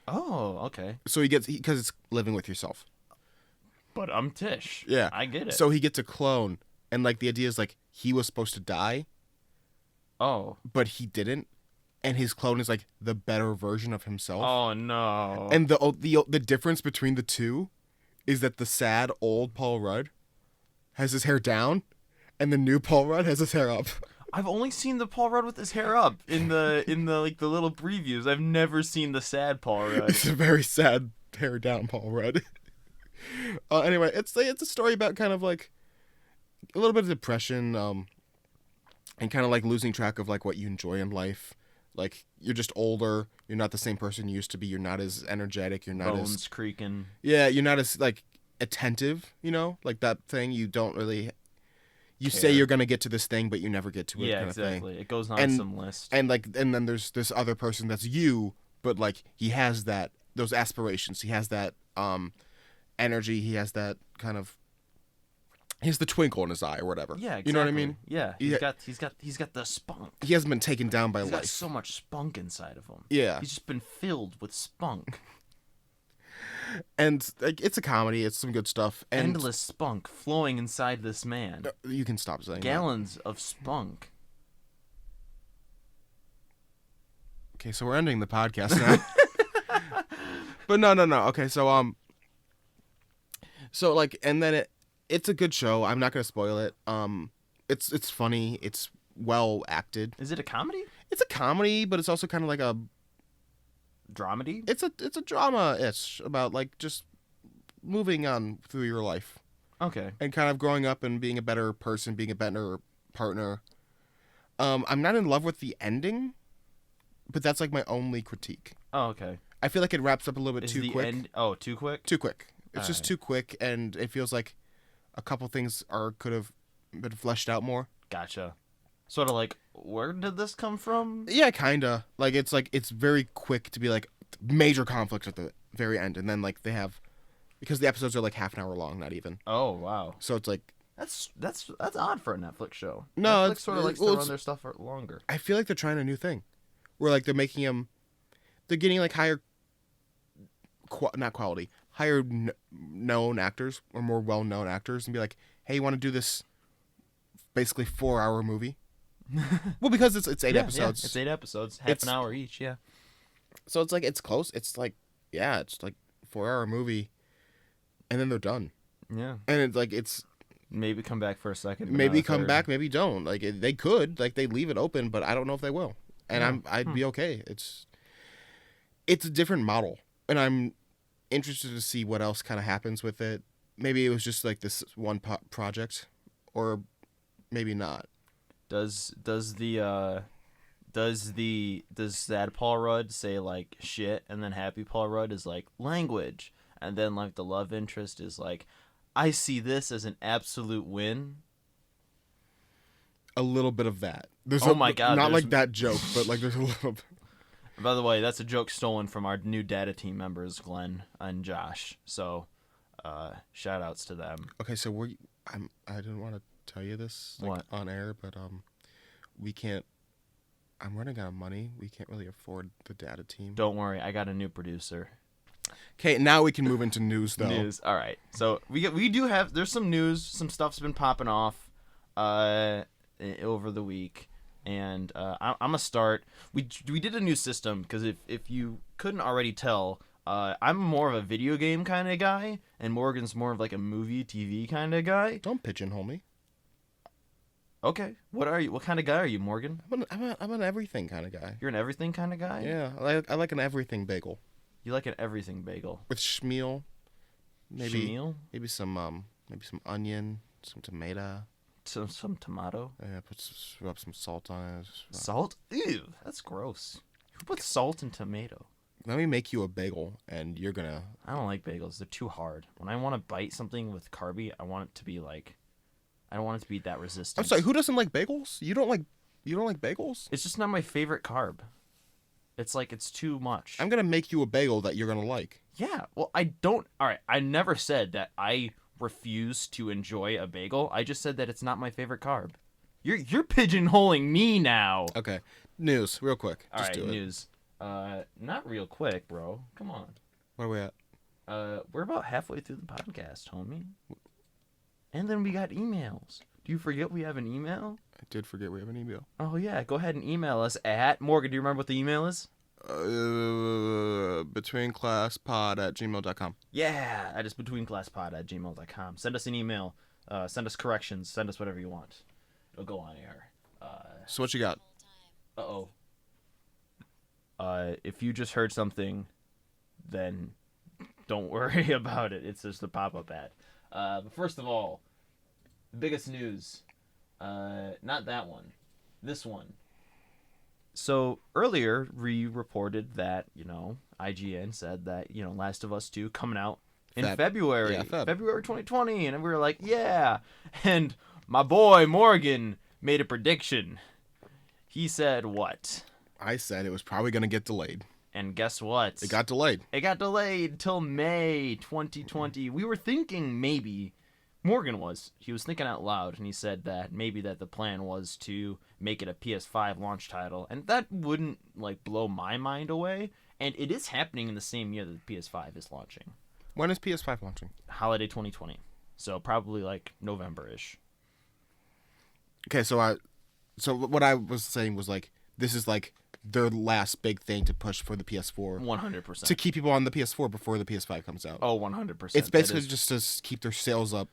Oh, okay. So because it's Living with Yourself. But I'm Tish. Yeah. I get it. So he gets a clone, and, like, the idea is, like, he was supposed to die, Oh. but he didn't, and his clone is, like, the better version of himself. Oh, no. And the difference between the two is that the sad old Paul Rudd has his hair down, and the new Paul Rudd has his hair up. I've only seen the Paul Rudd with his hair up in the like the little previews. I've never seen the sad Paul Rudd. It's a very sad hair down Paul Rudd. Anyway, it's a story about kind of like a little bit of depression, and kind of like losing track of like what you enjoy in life. Like you're just older. You're not the same person you used to be. You're not as energetic. You're not Bones creaking. Yeah, you're not as like attentive. You know, like that thing. You don't really. You Care. say you're gonna get to this thing, but you never get to it. Yeah, kind exactly. Of thing. It goes on And- some list. And then there's this other person that's you, but like he has those aspirations. He has that energy. He has that kind of. He has the twinkle in his eye or whatever. Yeah, exactly. You know what I mean? Yeah, Yeah. he's got the spunk. He hasn't been taken down by He's got life. so much spunk inside of him. Yeah. He's just been filled with spunk. And like it's a comedy. It's some good stuff. And Endless spunk flowing inside this man. you can stop saying that. Gallons of spunk. Okay, so we're ending the podcast now. But no. Okay, so like, and then it's a good show. I'm not gonna spoil it. It's funny. It's well acted. Is it a comedy? It's a comedy, but it's also kind of like a. Dramedy? It's a drama-ish about like just moving on through your life Okay. and kind of growing up and being a better person, being a better partner. I'm not in love with the ending, but that's like my only critique. Oh, okay. I feel like it wraps up a little bit Is too the quick. end? Oh, too quick? Too quick. It's just Alright. too quick, and it feels like a couple things could have been fleshed out more. Gotcha. Sort of like, where did this come from? Yeah, kinda. Like it's very quick to be like major conflict at the very end, and then like they have, because the episodes are like half an hour long, not even. Oh wow, So it's like that's odd for a Netflix show. No, Netflix it's- sort of likes well, to run it's- their stuff for longer. I feel like they're trying a new thing, where like they're making them, they're getting like higher, not quality, higher known actors or more well known actors, and be like, hey, you want to do this, basically 4-hour movie? Well, because it's 8 episodes. It's 8 episodes, half an hour each. Yeah. So it's like it's close. It's like it's like 4-hour movie, and then they're done. Yeah. And it's like it's Maybe come back for a second. maybe not a come third. back, maybe don't. Like they could, like they leave it open, but I don't know if they will. And Yeah. I'd be okay. It's a different model, and I'm interested to see what else kind of happens with it. Maybe it was just like this one project, or maybe not. Does sad Paul Rudd say like shit, and then happy Paul Rudd is like language, and then like the love interest is like, I see this as an absolute win. A little bit of that. There's Oh my God, not there's- like that joke, but like there's a little bit. By the way, that's a joke stolen from our new data team members, Glenn and Josh. So, shout outs to them. Okay, so I didn't want to tell you this like, What? on air, but we can't. I'm running out of money. We can't really afford the data team. Don't worry, I got a new producer. Okay, now we can move into news though. News. All right. So we do have, there's some news. Some stuff's been popping off over the week, and I'm gonna start. We did a new system because if you couldn't already tell, I'm more of a video game kind of guy, and Morgan's more of like a movie TV kind of guy. Don't pigeonhole me. Okay. What are you? What kind of guy are you, Morgan? I'm an everything kind of guy. You're an everything kind of guy. Yeah, I like an everything bagel You like an everything bagel. with schmeal, maybe Schmeal? maybe some onion, some tomato. Some tomato. Rub some salt on it. Salt? Ew, that's gross. Who puts salt in tomato? Let me make you a bagel, and you're gonna. I don't like bagels. They're too hard. When I want to bite something with carby, I want it to be like, I don't want it to be that resistant. I'm sorry. Who doesn't like bagels? You don't like bagels? It's just not my favorite carb. It's like, it's too much. I'm gonna make you a bagel that you're gonna like. Yeah, well, I don't. All right, I never said that I refuse to enjoy a bagel. I just said that it's not my favorite carb. You're pigeonholing me now. Okay. News, real quick. All Just right, do it. news. Not real quick, bro. Come on. Where are we at? We're about halfway through the podcast, homie. And then we got emails. Do you forget we have an email? I did forget we have an email. Oh yeah, go ahead and email us at Morgan. Do you remember what the email is? Betweenclasspod@gmail.com. Yeah, that is betweenclasspod@gmail.com. Send us an email. Send us corrections. Send us whatever you want. It'll go on air. So what you got? Uh-oh. If you just heard something, then don't worry about it. It's just a pop-up ad. But first of all, the biggest news. Not that one. This one. So earlier, we reported that, IGN said that, Last of Us 2 coming out in February. Yeah, February 2020. And we were like, yeah. And my boy Morgan made a prediction. He said what? I said it was probably gonna get delayed. And guess what? It got delayed. It got delayed till May 2020. We were thinking maybe, he was thinking out loud, and he said that maybe that the plan was to make it a PS5 launch title, and that wouldn't blow my mind away. And it is happening in the same year that the PS5 is launching, When is PS5 launching? holiday 2020. So probably November-ish. Okay, so what I was saying was this is their last big thing to push for the PS4 100%. to keep people on the PS4 before the PS5 comes out. Oh, 100%. It's basically just to keep their sales up.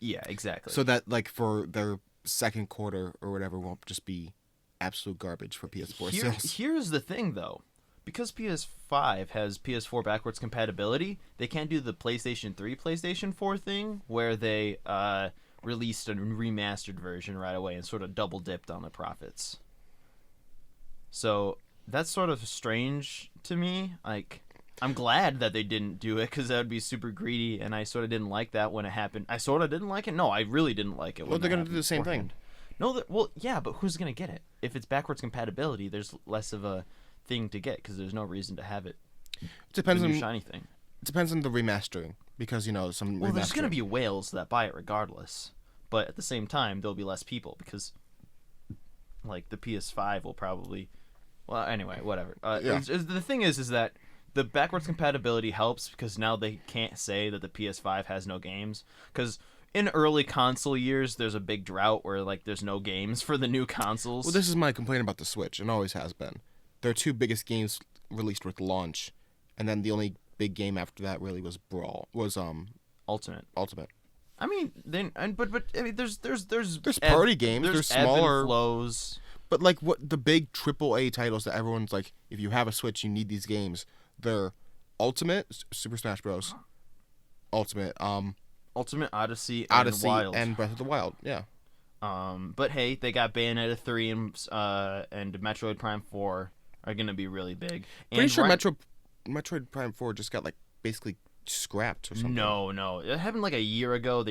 Yeah, exactly. So that for their second quarter or whatever won't just be absolute garbage for PS4 sales. Here's the thing, though. Because PS5 has PS4 backwards compatibility, they can't do the PlayStation 3, PlayStation 4 thing where they released a remastered version right away and sort of double dipped on the profits. So that's sort of strange to me. I'm glad that they didn't do it because that would be super greedy, and I sort of didn't like that when it happened. I sort of didn't like it. No, I really didn't like it. Well, they're gonna do the same thing. No, well, yeah, but who's gonna get it? If it's backwards compatibility, there's less of a thing to get because there's no reason to have it. It depends the new on shiny thing. It depends on the remastering because some. Well, there's gonna be whales that buy it regardless, but at the same time, there'll be less people because, like, the PS5 will probably. Well, anyway, whatever. The thing is that the backwards compatibility helps because now they can't say that the PS5 has no games because in early console years there's a big drought where like there's no games for the new consoles. Well, this is my complaint about the Switch, and always has been. Their two biggest games released with launch, and then the only big game after that really was Ultimate. I mean, but I mean, there's party games. There's smaller ebb and flows. But like what the big AAA titles that everyone's like, if you have a Switch, you need these games. They're Ultimate, Super Smash Bros. Ultimate, Odyssey, Wild. And Breath of the Wild. Yeah. But hey, they got Bayonetta 3 and Metroid Prime 4 are gonna be really big. Pretty sure Metroid Prime 4 just got like basically scrapped or something. No, it happened like a year ago.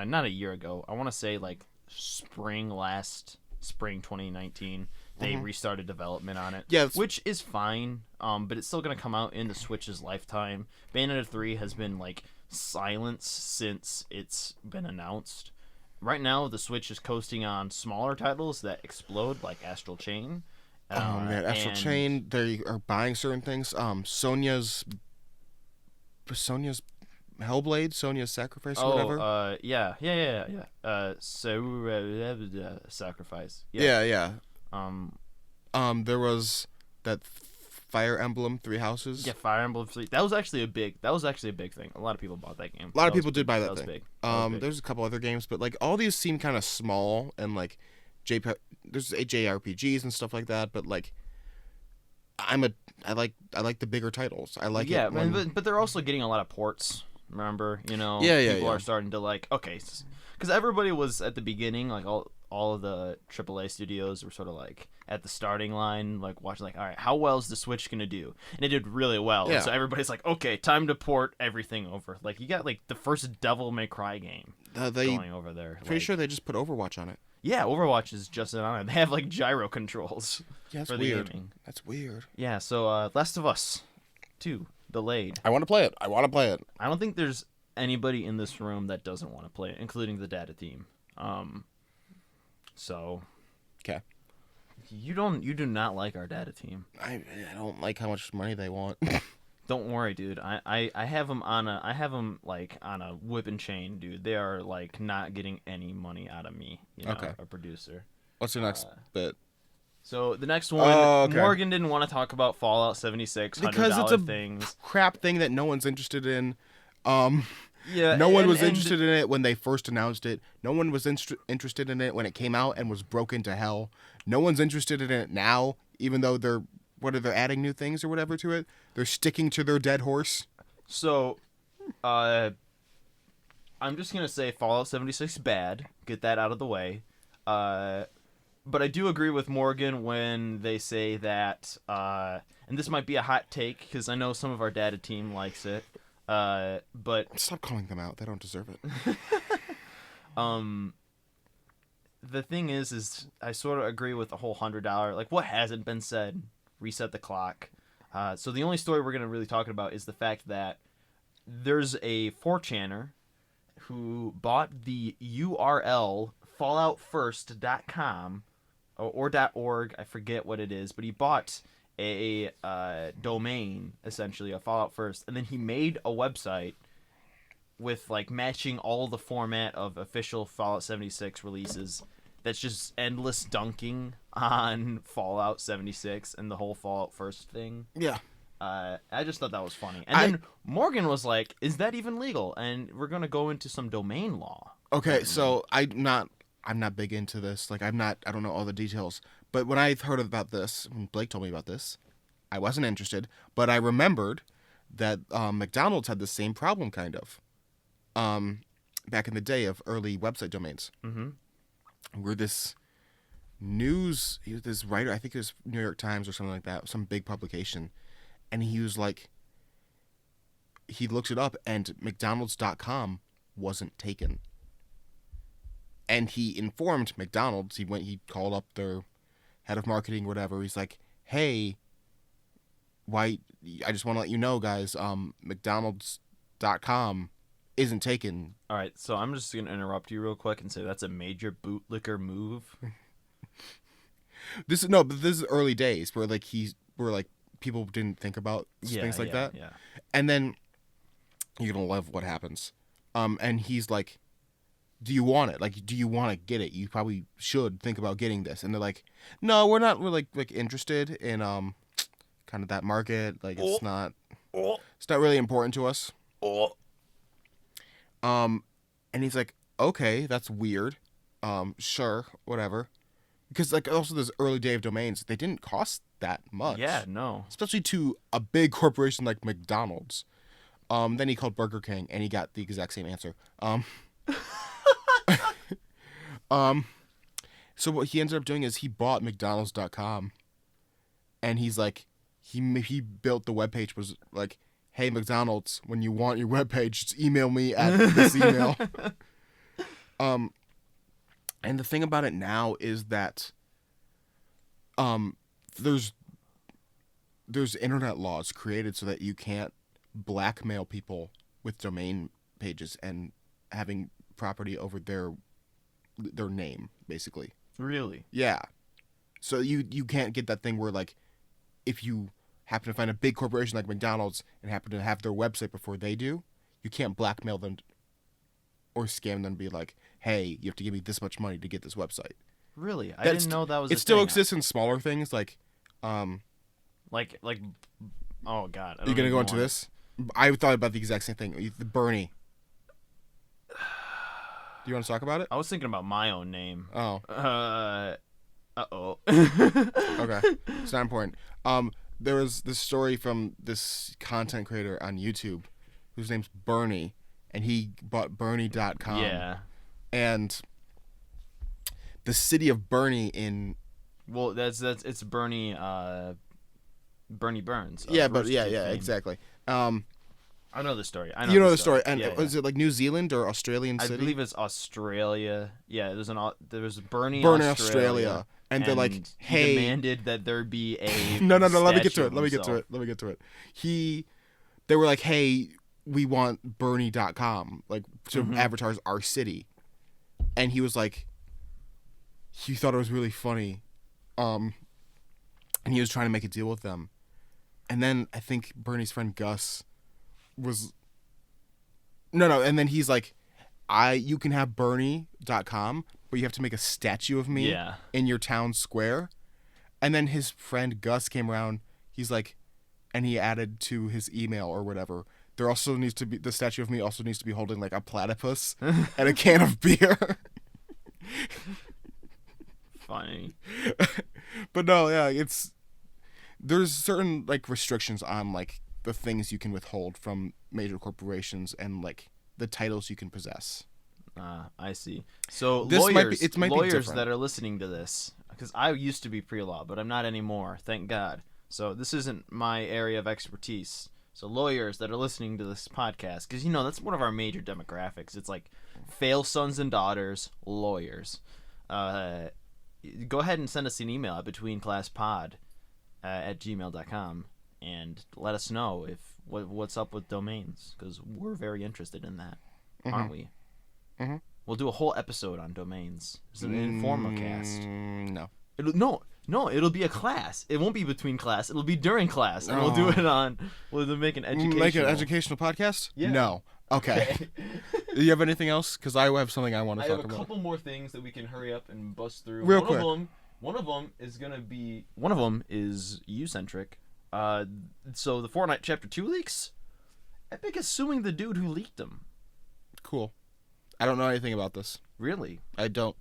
Not a year ago. I want to say like spring 2019. They restarted development on it. Yeah, which is fine. But it's still gonna come out in the Switch's lifetime. Bayonetta 3 has been like silenced since it's been announced. Right now, the Switch is coasting on smaller titles that explode, like Astral Chain. Astral Chain. They are buying certain things. Sonya's Hellblade, Sonya's Sacrifice, or whatever. Yeah. Sacrifice. Yeah. There was that Fire Emblem Three Houses. Yeah, Fire Emblem 3. That was actually a big thing. A lot of people bought that game. A lot of people did buy that thing. Big. There's a couple other games, but like all these seem kind of small and like there's JRPGs and stuff like that, but like I like the bigger titles. I like it. But they're also getting a lot of ports. Remember, people are starting to like because everybody was at the beginning like all of the AAA studios were sort of like at the starting line, like watching like, all right, how well is the Switch gonna do? And it did really well. Yeah. And so everybody's like, okay, time to port everything over. Like you got like the first Devil May Cry game going over there. Pretty sure they just put Overwatch on it. Yeah, Overwatch is just on it. They have like gyro controls. Yeah, that's for weird. The gaming. That's weird. Yeah, so Last of Us 2 delayed. I want to play it. I don't think there's anybody in this room that doesn't want to play it, including the data team. So, okay. You do not like our data team. I don't like how much money they want. Don't worry, dude. I have them on a whip and chain, dude. They are like not getting any money out of me. Okay. A producer. What's your next bit? So the next one, Morgan didn't want to talk about Fallout 76 because it's a things. Crap thing that no one's interested in. Yeah, no one was interested in it when they first announced it. No one was interested in it when it came out and was broken to hell. No one's interested in it now, even though they're adding new things or whatever to it. They're sticking to their dead horse. So, I'm just gonna say Fallout 76 bad. Get that out of the way. But I do agree with Morgan when they say that, and this might be a hot take because I know some of our data team likes it. But stop calling them out. They don't deserve it. The thing is I sort of agree with the whole $100. Like, what hasn't been said? Reset the clock. So the only story we're gonna really talk about is the fact that there's a 4chaner who bought the URL falloutfirst.com or .org. I forget what it is, but he bought a domain, essentially, a Fallout First, and then he made a website with like matching all the format of official Fallout 76 releases that's just endless dunking on Fallout 76 and the whole Fallout First thing. Yeah. I just thought that was funny. And then Morgan was like, is that even legal? And we're going to go into some domain law. Okay, so I'm not big into this. Like I don't know all the details. But when I heard about this, when Blake told me about this, I wasn't interested. But I remembered that McDonald's had the same problem, kind of, back in the day of early website domains. Mm-hmm. Where this writer, I think it was New York Times or something like that, some big publication, and he was like, he looks it up, and McDonald's.com wasn't taken. And he informed McDonald's. He called up their head of marketing, whatever. He's like, "Hey, why? I just want to let you know, guys. McDonald's.com isn't taken." All right, so I'm just gonna interrupt you real quick and say that's a major bootlicker move. This is early days where people didn't think about things like that. Yeah. And then you're gonna love what happens. And he's like, "Do you want it? Like, do you want to get it? You probably should think about getting this." And they're like, "No, we're not really like interested in kind of that market. Like, it's not really important to us." And he's like, "Okay, that's weird. Sure, whatever." Because like also this early day of domains, they didn't cost that much. Yeah, no. Especially to a big corporation like McDonald's. Then he called Burger King and he got the exact same answer. So what he ended up doing is he bought McDonald's.com, and he's like, he built the webpage, was like, "Hey McDonald's, when you want your webpage, just email me at this email." And the thing about it now is that there's internet laws created so that you can't blackmail people with domain pages and having property over their name, basically. Really? Yeah. So you can't get that thing where, like, if you happen to find a big corporation like McDonald's and happen to have their website before they do, you can't blackmail them or scam them and be like, "Hey, you have to give me this much money to get this website." Really? I didn't know that was it a still thing. exists in smaller things like oh god. You're going to go into this? I thought about the exact same thing. The Bernie. Do you want to talk about it? I was thinking about my own name. Oh. Uh-oh. Okay. It's not important. There was this story from this content creator on YouTube whose name's Bernie, and he bought Bernie.com. Yeah. And the city of Bernie in... Well, it's Bernie Burns. Exactly. I know the story. You know the story. And yeah, was it like New Zealand or Australian city? I believe it's Australia. Yeah, there was Bernie Australia. And they're like, "Hey," he demanded that there be a No, let me get to statue it. of Let me get to it. They were like, "Hey, we want Bernie.com, like, to advertise our city." And he was like, he thought it was really funny. And he was trying to make a deal with them. And then I think Bernie's friend Gus was... No, and then he's like, you can have Bernie.com, but you have to make a statue of me in your town square. And then his friend Gus came around, he's like, and he added to his email or whatever, there also needs to be, the statue of me also needs to be holding like a platypus and a can of beer. Funny. But no, yeah, there's certain like restrictions on like the things you can withhold from major corporations and like the titles you can possess. I see. So This lawyers might be different. that are listening to this, because I used to be pre-law, but I'm not anymore, thank God. So this isn't my area of expertise. So lawyers that are listening to this podcast, because that's one of our major demographics. It's like fail sons and daughters, lawyers. Go ahead and send us an email at betweenclasspod@gmail.com and let us know what's up with domains, because we're very interested in that, aren't we? Mm-hmm. We'll do a whole episode on domains. It's an informal cast. No. It'll be a class. It won't be between class. It'll be during class, and we'll do it we'll make an educational. Make an educational podcast? Yeah. No. Okay. Do you have anything else? Because I have something I want to talk I have a about. couple more things that we can hurry up and bust through. Real quick. One of them is you-centric. So the Fortnite Chapter 2 leaks? Epic is suing the dude who leaked them. Cool. I don't know anything about this. Really? I don't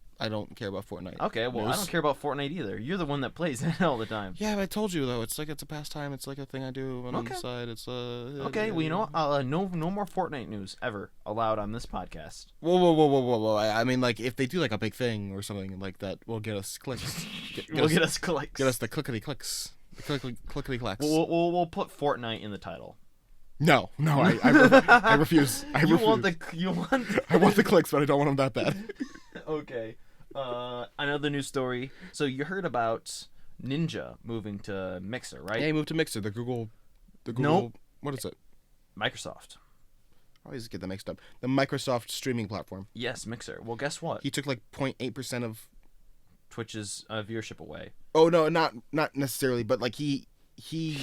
care about Fortnite. Okay, well, I don't care about Fortnite either. You're the one that plays it all the time. Yeah, but I told you though. It's a pastime. It's like a thing I do on the side. It's Okay, well, you know what? No more Fortnite news ever allowed on this podcast. Whoa! I mean, like, if they do like a big thing or something like that, will get us clicks. Get us clicks. Get us the clickety clicks. The clickety clacks. We'll put Fortnite in the title. No, I refuse. I refuse. I want the clicks, but I don't want them that bad. Okay. Another news story. So you heard about Ninja moving to Mixer, right? Yeah, he moved to Mixer. The Google. Nope. What is it? Microsoft. I always get that mixed up. The Microsoft streaming platform. Yes, Mixer. Well, guess what? He took like 0.8% of Twitch's viewership away. Oh no, not necessarily, but like he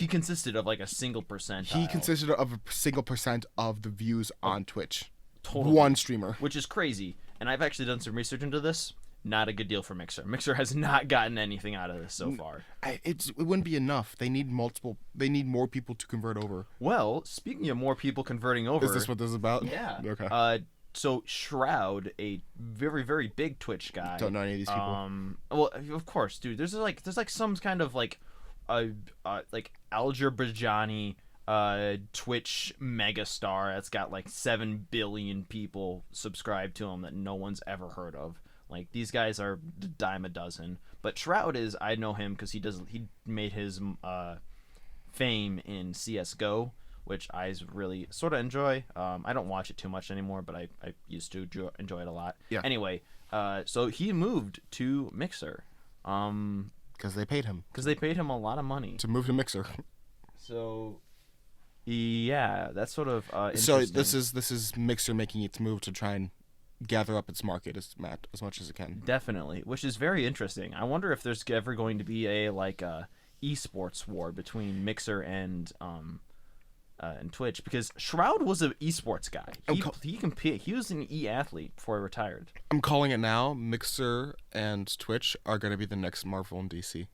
consisted of like a single percentile. He consisted of a single percent of the views on Twitch. Totally. One streamer, which is crazy. And I've actually done some research into this. Not a good deal for Mixer. Mixer has not gotten anything out of this so far. It wouldn't be enough. They need multiple. They need more people to convert over. Well, speaking of more people converting over, is this what this is about? Yeah. Okay. So Shroud, a very very big Twitch guy. Don't know any of these people. Well, of course, dude. There's like some kind of like Azerbaijani Twitch megastar that's got like 7 billion people subscribed to him that no one's ever heard of. Like, these guys are a dime a dozen. But Shroud is, I know him because he made his fame in CSGO, which I really sort of enjoy. I don't watch it too much anymore, but I used to enjoy it a lot. Yeah. Anyway, so he moved to Mixer. Because they paid him. Because they paid him a lot of money. To move to Mixer. So, yeah, that's sort of So interesting. this is Mixer making its move to try and gather up its market as much as it can. Definitely, which is very interesting. I wonder if there's ever going to be a esports war between Mixer and Twitch, because Shroud was an esports guy. He competed. He was an e-athlete before he retired. I'm calling it now. Mixer and Twitch are going to be the next Marvel and DC.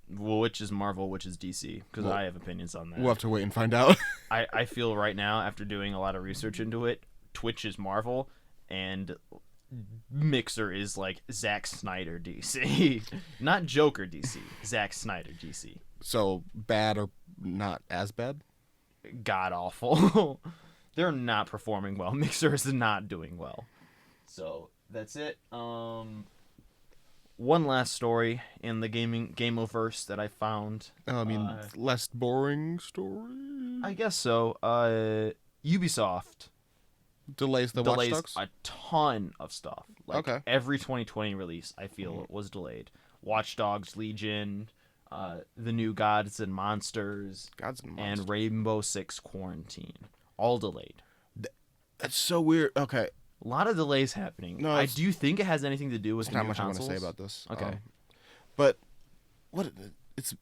Well, which is Marvel, which is DC? Because I have opinions on that. We'll have to wait and find out. I feel right now, after doing a lot of research into it, Twitch is Marvel, and Mixer is like Zack Snyder DC. Not Joker DC. Zack Snyder DC. So bad or not as bad? God awful. They're not performing well. Mixer is not doing well. So that's it. One last story in the gameoverse that I found. I mean, less boring story. I guess so. Ubisoft delays Watch Dogs? a ton of stuff. Like, okay. Every 2020 release, I feel was delayed. Watch Dogs Legion, the new Gods and Monsters, and Rainbow Six Quarantine, all delayed. That's so weird. Okay. A lot of delays happening. No, I do think it has anything to do with the new consoles. Not much I want to say about this. Okay. But what it's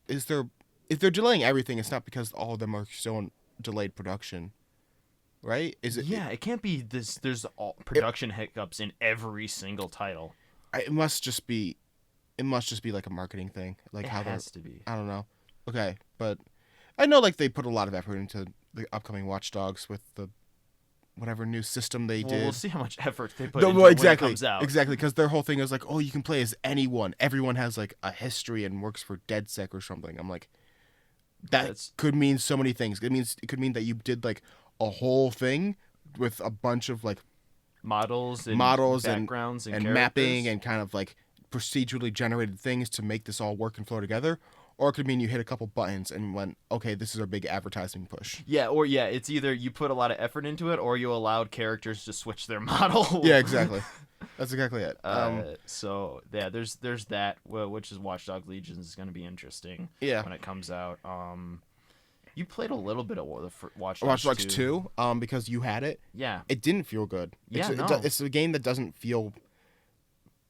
is there, if they're delaying everything, it's not because all of them are still in delayed production, right? Is it? Yeah, it can't be this. There's production hiccups in every single title. It must just be like a marketing thing. Like, it has to be. I don't know. Okay, but I know like they put a lot of effort into the upcoming Watch Dogs with the whatever new system they did. We'll see how much effort they put into it when it comes out. Exactly, because their whole thing is like, oh, you can play as anyone. Everyone has like a history and works for DedSec or something. I'm like, could mean so many things. It could mean that you did like a whole thing with a bunch of like models and backgrounds and mapping and kind of like procedurally generated things to make this all work and flow together. Or it could mean you hit a couple buttons and went, okay, this is our big advertising push. Yeah, it's either you put a lot of effort into it or you allowed characters to switch their model. Yeah, exactly. That's exactly it. So yeah, there's that, which is Watch Dogs Legion is going to be interesting. Yeah. When it comes out. You played a little bit of Watch Dogs 2, because you had it. Yeah. It didn't feel good. It's a game that doesn't feel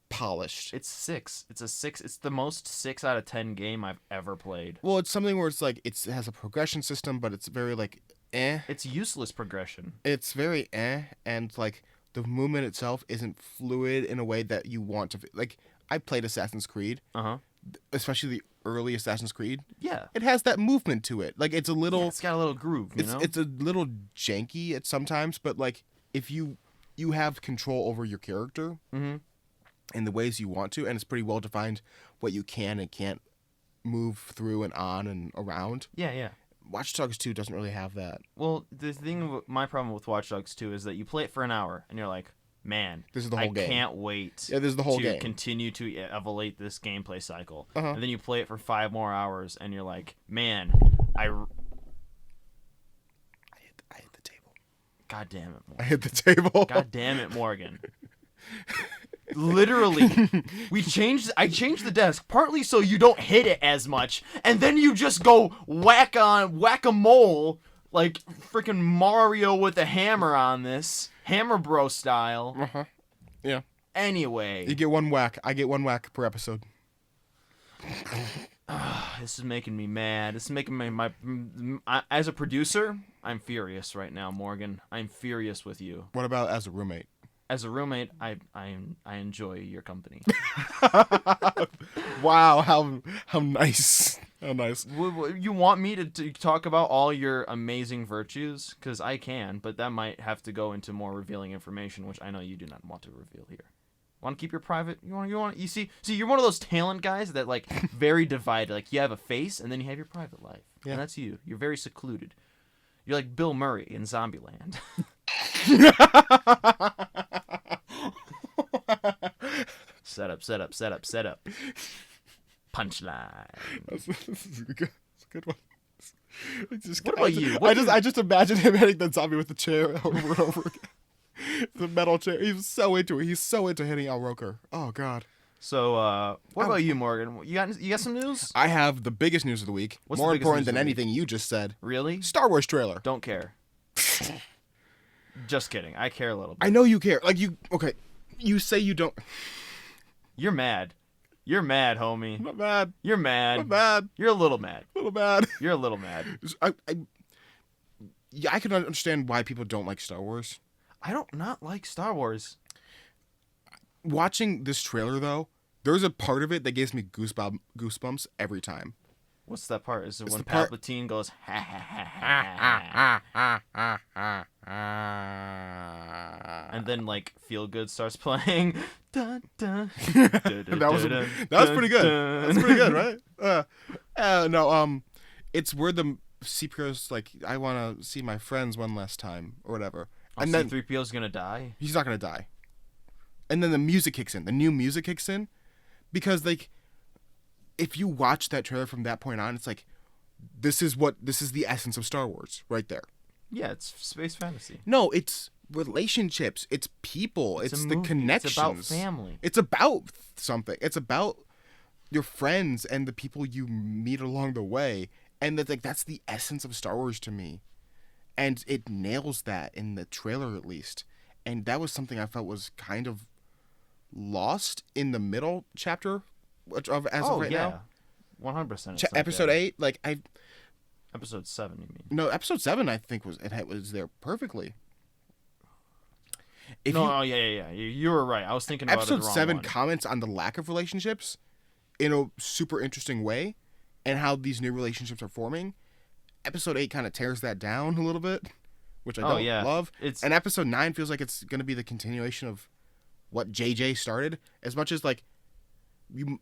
polished. It's 6. It's a 6. It's the most 6 out of 10 game I've ever played. Well, it's something where it's like it has a progression system, but it's very like It's useless progression. It's very and like the movement itself isn't fluid in a way that you want to. Like, I played Assassin's Creed. Especially the early Assassin's Creed. Yeah. It has that movement to it. Like, it's a little. Yeah, it's got a little groove. It's a little janky at sometimes, but like if you have control over your character. Mm-hmm. In the ways you want to, and it's pretty well defined what you can and can't move through and on and around. Yeah. Watch Dogs 2 doesn't really have that. Well, my problem with Watch Dogs 2 is that you play it for an hour and you're like, man, this is the whole game. I can't wait. Yeah, this is the whole to game. Continue to evolve this gameplay cycle. And then you play it for 5 more hours and you're like, man, God damn it, I Morgan. hit the table. God damn it, Morgan. Literally, I changed the desk partly so you don't hit it as much, and then you just go whack-a-mole like freaking Mario with a hammer on this, Hammer Bro style. Uh-huh. Yeah. Anyway, You get one whack. I get one whack per episode. this is making me mad. This is making me as a producer, I'm furious right now, Morgan. I'm furious with you. What about as a roommate? As a roommate, I enjoy your company. Wow, how nice. How nice. You want me to talk about all your amazing virtues? Because I can, but that might have to go into more revealing information, which I know you do not want to reveal here. Want to keep your private? You see, you're one of those talent guys that like very divided. Like you have a face, and then you have your private life. Yeah. And that's you. You're very secluded. You're like Bill Murray in Zombieland. Set up. Punchline. That's a good one. What about you? I just imagine him hitting that zombie with the chair over and over again. The metal chair. He's so into it. He's so into hitting Al Roker. Oh God. So, what about you, Morgan? You got some news? I have the biggest news of the week. What's more the biggest important news than of the anything you just said. Really? Star Wars trailer. Don't care. Just kidding. I care a little bit. I know you care. Like you. Okay. You say you don't. You're mad. You're mad, homie. I'm not mad. You're mad. I'm mad. You're a little mad. A little mad. You're a little mad. Yeah, I can understand why people don't like Star Wars. I don't not like Star Wars. Watching this trailer though, there's a part of it that gives me goosebumps every time. What's that part? Is it when part- Palpatine goes ha ha ha ha, and then like Feel Good starts playing. Dun, dun, that was pretty good. That's pretty good, right? No, it's where the C-3PO's like, I want to see my friends one last time or whatever. And then C-3PO's gonna die. He's not gonna die. And then the music kicks in. The new music kicks in, because like, if you watch that trailer from that point on, it's like, this is the essence of Star Wars right there. Yeah, it's space fantasy. No, it's relationships. It's people. It's the connections. It's about family. It's about something. It's about your friends and the people you meet along the way. And that's the essence of Star Wars to me. And it nails that in the trailer, at least. And that was something I felt was kind of lost in the middle chapter of right now. 100%. Episode 8, Episode 7, you mean? No, episode 7 I think was there perfectly. Yeah. You were right. I was thinking about episode it wrong 7 one. comments on the lack of relationships in a super interesting way, and how these new relationships are forming. Episode 8 kind of tears that down a little bit, which I don't love. And episode 9 feels like it's going to be the continuation of what JJ started. As much as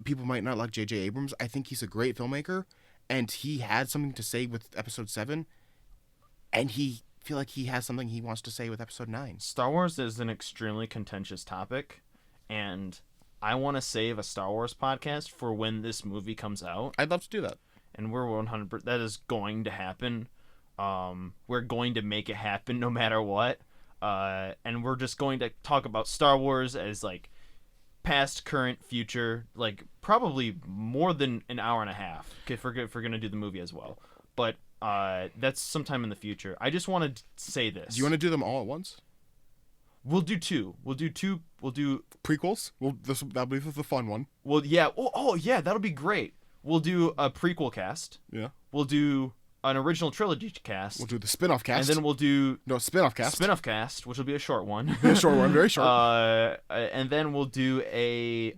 people might not like JJ Abrams, I think he's a great filmmaker, and he had something to say with episode 7, and feel like he has something he wants to say with episode 9. Star Wars is an extremely contentious topic, and I want to save a Star Wars podcast for when this movie comes out. I'd love to do that. And we're 100%. That is going to happen. We're going to make it happen no matter what. And we're just going to talk about Star Wars as past, current, future, probably more than an hour and a half if we're going to do the movie as well. But that's sometime in the future. I just want to say this. Do you want to do them all at once? We'll do two. We'll do prequels. That'll be the fun one. Well, yeah. Oh, yeah. That'll be great. We'll do a prequel cast. Yeah. We'll do an original trilogy cast. We'll do the spin-off cast. And then we'll do... No, spin-off cast. Spin-off cast, which will be a short one. Short one, very short. And then we'll do a,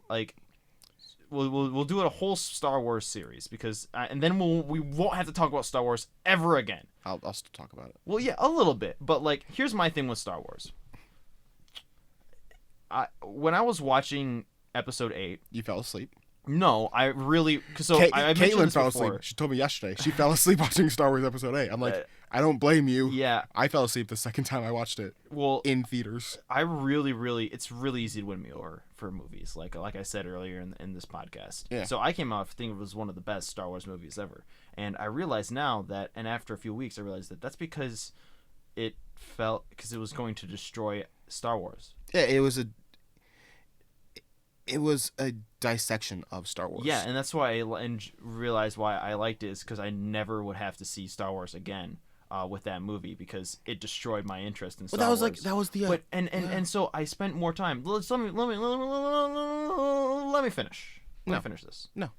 We'll do a whole Star Wars series, because... and then we won't have to talk about Star Wars ever again. I'll still talk about it. Well, yeah, a little bit. But, here's my thing with Star Wars. When I was watching Episode 8... You fell asleep? No, I really... Caitlin fell asleep. She told me yesterday. She fell asleep watching Star Wars Episode 8. I'm like, I don't blame you. Yeah. I fell asleep the second time I watched it. Well, in theaters. I really... It's really easy to win me over for movies, like I said earlier in this podcast. Yeah. So I came out thinking it was one of the best Star Wars movies ever. And I realize now that, and after a few weeks, I realized that that's because it felt because it was going to destroy Star Wars. Yeah, it was a dissection of Star Wars. Yeah, and that's why realized why I liked it is because I never would have to see Star Wars again with that movie because it destroyed my interest in Star Wars. That was the. But and so I spent more time. Let me finish. Let me finish this. No,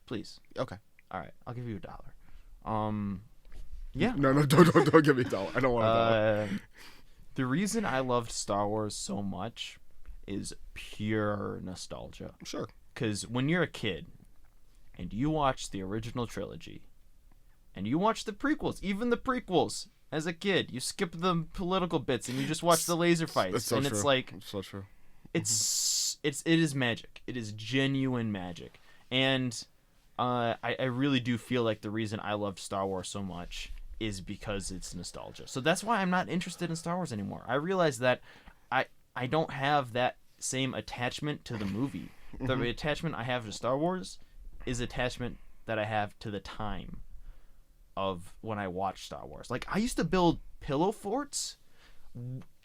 please. Okay. All right, I'll give you $1. Yeah. No, don't give me $1. I don't want $1. The reason I loved Star Wars so much is pure nostalgia. Sure. Because when you're a kid and you watch the original trilogy and you watch the prequels, even the prequels as a kid, you skip the political bits and you just watch the laser fights. So and true. It's like It's so true. it is magic. It is genuine magic. And I really do feel like the reason I loved Star Wars so much is because it's nostalgia. So that's why I'm not interested in Star Wars anymore. I realize that I don't have that same attachment to the movie. The attachment I have to Star Wars is attachment that I have to the time of when I watched Star Wars. Like, I used to build pillow forts.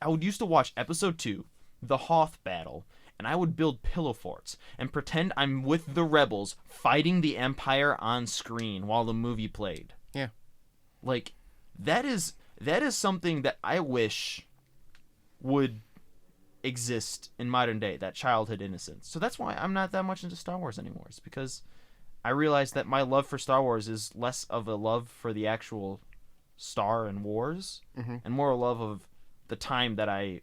I would used to watch Episode 2, the Hoth Battle, and I would build pillow forts and pretend I'm with the rebels fighting the Empire on screen while the movie played. Yeah. Like, that is something that I wish would exist in modern day, that childhood innocence. So that's why I'm not that much into Star Wars anymore. It's because I realized that my love for Star Wars is less of a love for the actual Star and Wars and more a love of the time that I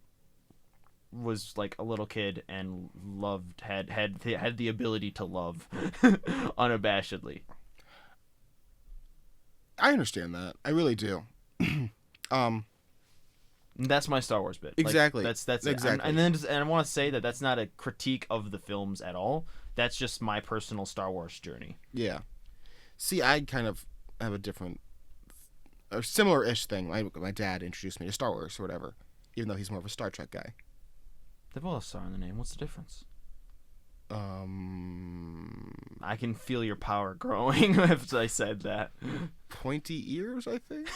was like a little kid and loved, had the ability to love unabashedly. I understand that. I really do. That's my Star Wars bit. Exactly. Like, that's exactly. And I want to say that that's not a critique of the films at all. That's just my personal Star Wars journey. Yeah. See, I kind of have a similar-ish thing. My dad introduced me to Star Wars or whatever, even though he's more of a Star Trek guy. They both have Star in the name. What's the difference? I can feel your power growing if I said that. Pointy ears, I think.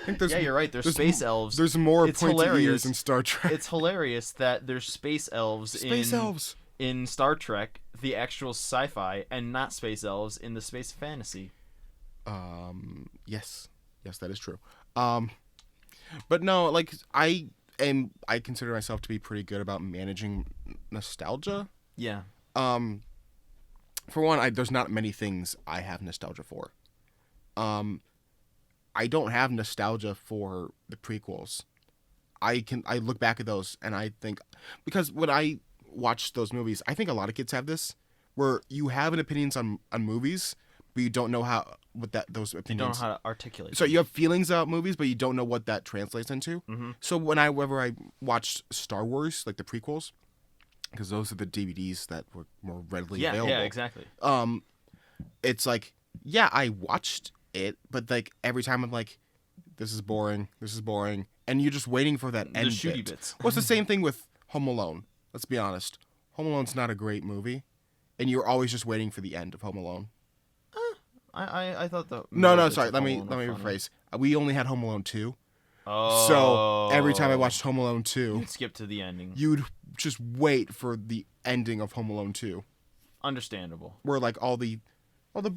Yeah, you're right. There's space elves. There's more it's pointy hilarious. ears in Star Trek. It's hilarious that there's space elves in Star Trek, the actual sci-fi, and not space elves in the space fantasy. Yes, that is true. But no, like I consider myself to be pretty good about managing nostalgia. Yeah. For one, there's not many things I have nostalgia for. I don't have nostalgia for the prequels. I look back at those and I think, because when I watch those movies, I think a lot of kids have this, where you have an opinions on movies, but you don't know those opinions. You don't know how to articulate. So you have feelings about movies, but you don't know what that translates into. Mm-hmm. So whenever I watched Star Wars, like the prequels, because those are the DVDs that were more readily available. Yeah, exactly. It's like, yeah, I watched it, but like every time I'm like, this is boring, and you're just waiting for that end shooty bit. Bits. Well, it's the same thing with Home Alone. Let's be honest. Home Alone's not a great movie, and you're always just waiting for the end of Home Alone. I thought the no, sorry. Let me rephrase. We only had Home Alone 2. Oh. So every time I watched Home Alone 2, you'd skip to the ending. You'd just wait for the ending of Home Alone 2. Understandable. Where like all the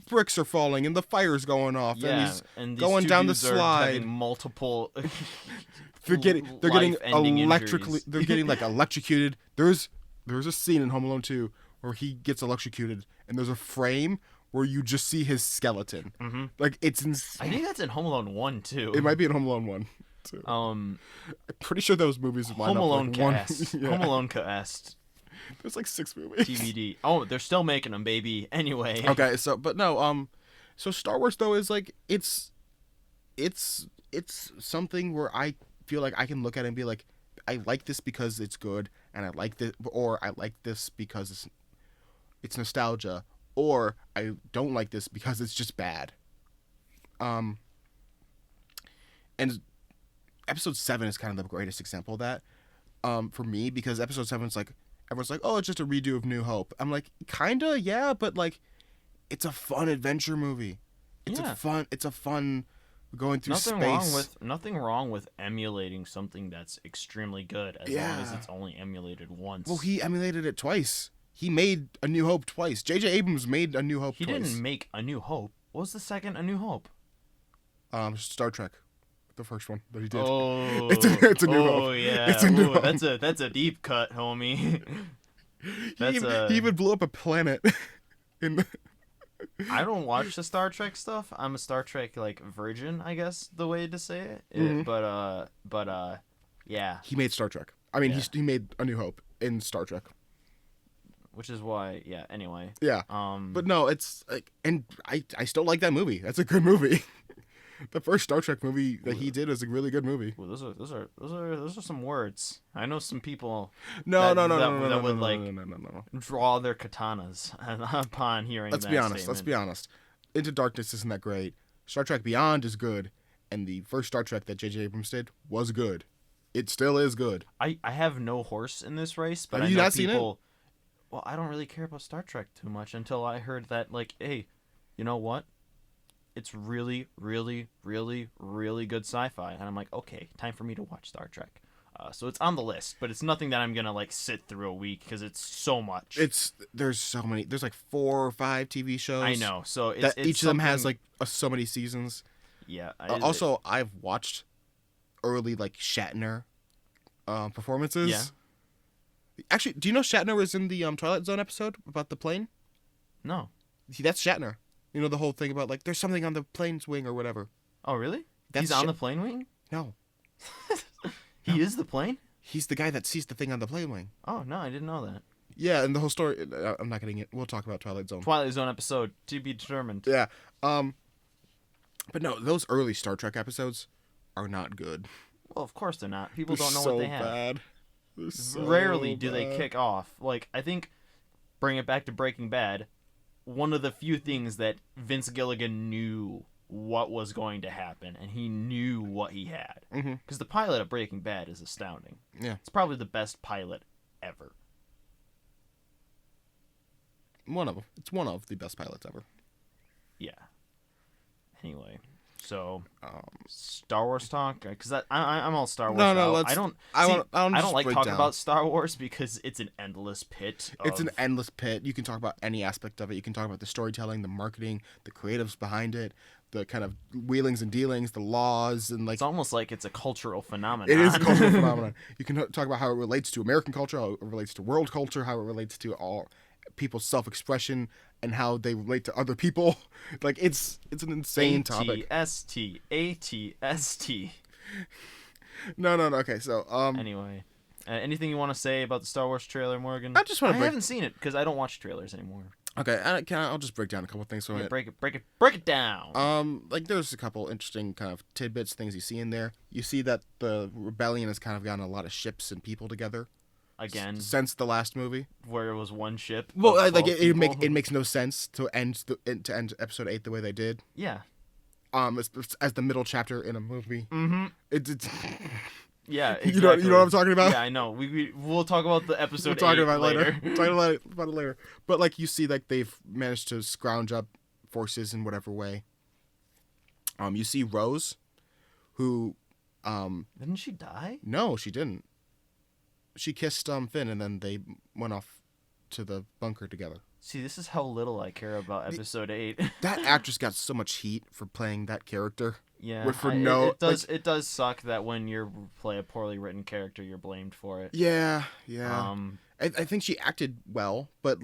bricks are falling and the fire's going off, and he's going down the slide. Having multiple. they're getting like electrocuted. There's a scene in Home Alone 2 where he gets electrocuted, and there's a frame where you just see his skeleton. Mm-hmm. Like, it's insane. I think that's in Home Alone 1 too. It might be in Home Alone 1 too. I'm pretty sure those movies line Home up Alone like cast. Yeah. Home Alone cast. There's like 6 movies. DVD. Oh, they're still making them, baby. Anyway. Okay, so so Star Wars though is like it's something where I feel like I can look at it and be like, I like this because it's good, and I like this, or I like this because it's nostalgia, or I don't like this because it's just bad. And episode 7 is kind of the greatest example of that. For me, because episode 7 is like, everyone's like, oh, it's just a redo of New Hope. I'm like, kinda, yeah, but like, it's a fun adventure movie. It's a fun going through space. Nothing wrong with emulating something that's extremely good as long as it's only emulated once. Well, he emulated it twice. He made A New Hope twice. J.J. Abrams made A New Hope twice. He didn't make A New Hope. What was the second A New Hope? Star Trek, the first one that he did. Oh, it's a New Hope. Oh yeah, it's a new Hope. That's a deep cut, homie. He even blew up a planet. I don't watch the Star Trek stuff. I'm a Star Trek virgin, I guess the way to say it. Yeah. He made Star Trek. I mean, he made A New Hope in Star Trek. Which is why, yeah. Anyway. Yeah. But no, it's and I still like that movie. That's a good movie. The first Star Trek movie that he did was a really good movie. Well, those are some words. I know some people. No. That would draw their katanas upon hearing. Let's be honest. Into Darkness isn't that great. Star Trek Beyond is good, and the first Star Trek that J.J. Abrams did was good. It still is good. I have no horse in this race, but have you not seen it? Well, I don't really care about Star Trek too much until I heard that hey, you know what? It's really, really, really, really good sci-fi. And I'm like, okay, time for me to watch Star Trek. So it's on the list, but it's nothing that I'm going to sit through a week because it's so much. There's so many. There's 4 or 5 TV shows. I know. So each of them has so many seasons. Yeah. Also, I've watched early Shatner performances. Yeah. Actually, do you know Shatner was in the Twilight Zone episode about the plane? No. See, that's Shatner. You know the whole thing about there's something on the plane's wing or whatever. Oh, really? He's on the plane wing? No. He is the plane? He's the guy that sees the thing on the plane wing. Oh, no, I didn't know that. Yeah, and the whole story, I'm not getting it. We'll talk about Twilight Zone. Twilight Zone episode, to be determined. Yeah. But no, those early Star Trek episodes are not good. Well, of course they're not. People don't know what they have. Bad. They're so Rarely do bad. they kick off. I think, bring it back to Breaking Bad, one of the few things that Vince Gilligan knew what was going to happen, and he knew what he had. Because the pilot of Breaking Bad is astounding. Yeah. It's probably the best pilot ever. It's one of the best pilots ever. Yeah. Anyway, so Star Wars talk, because I'm all Star Wars. No, I don't like talking about Star Wars because it's an endless pit. It's an endless pit. You can talk about any aspect of it. You can talk about the storytelling, the marketing, the creatives behind it, the kind of wheelings and dealings, the laws, and it's almost like it's a cultural phenomenon. It is a cultural phenomenon. You can talk about how it relates to American culture, how it relates to world culture, how it relates to all people's self-expression, and how they relate to other people. It's an insane topic. ATST. No. Okay, so anyway, anything you want to say about the Star Wars trailer, Morgan? I haven't seen it because I don't watch trailers anymore. Okay, I'll just break down a couple things. Break it down. There's a couple interesting kind of tidbits, things you see in there. You see that the rebellion has kind of gotten a lot of ships and people together. Again, since the last movie, where it was one ship. Well, it makes no sense to end episode 8 the way they did. Yeah. As the middle chapter in a movie. Mm-hmm. It's yeah. Exactly. You know what I'm talking about? Yeah, I know. We'll talk about the episode. We'll talk about it later. Talk about it later. But you see, they've managed to scrounge up forces in whatever way. You see Rose, who, didn't she die? No, she didn't. She kissed Finn, and then they went off to the bunker together. See, this is how little I care about episode 8. That actress got so much heat for playing that character. Yeah, it does suck that when you play a poorly written character, you're blamed for it. Yeah. I think she acted well, but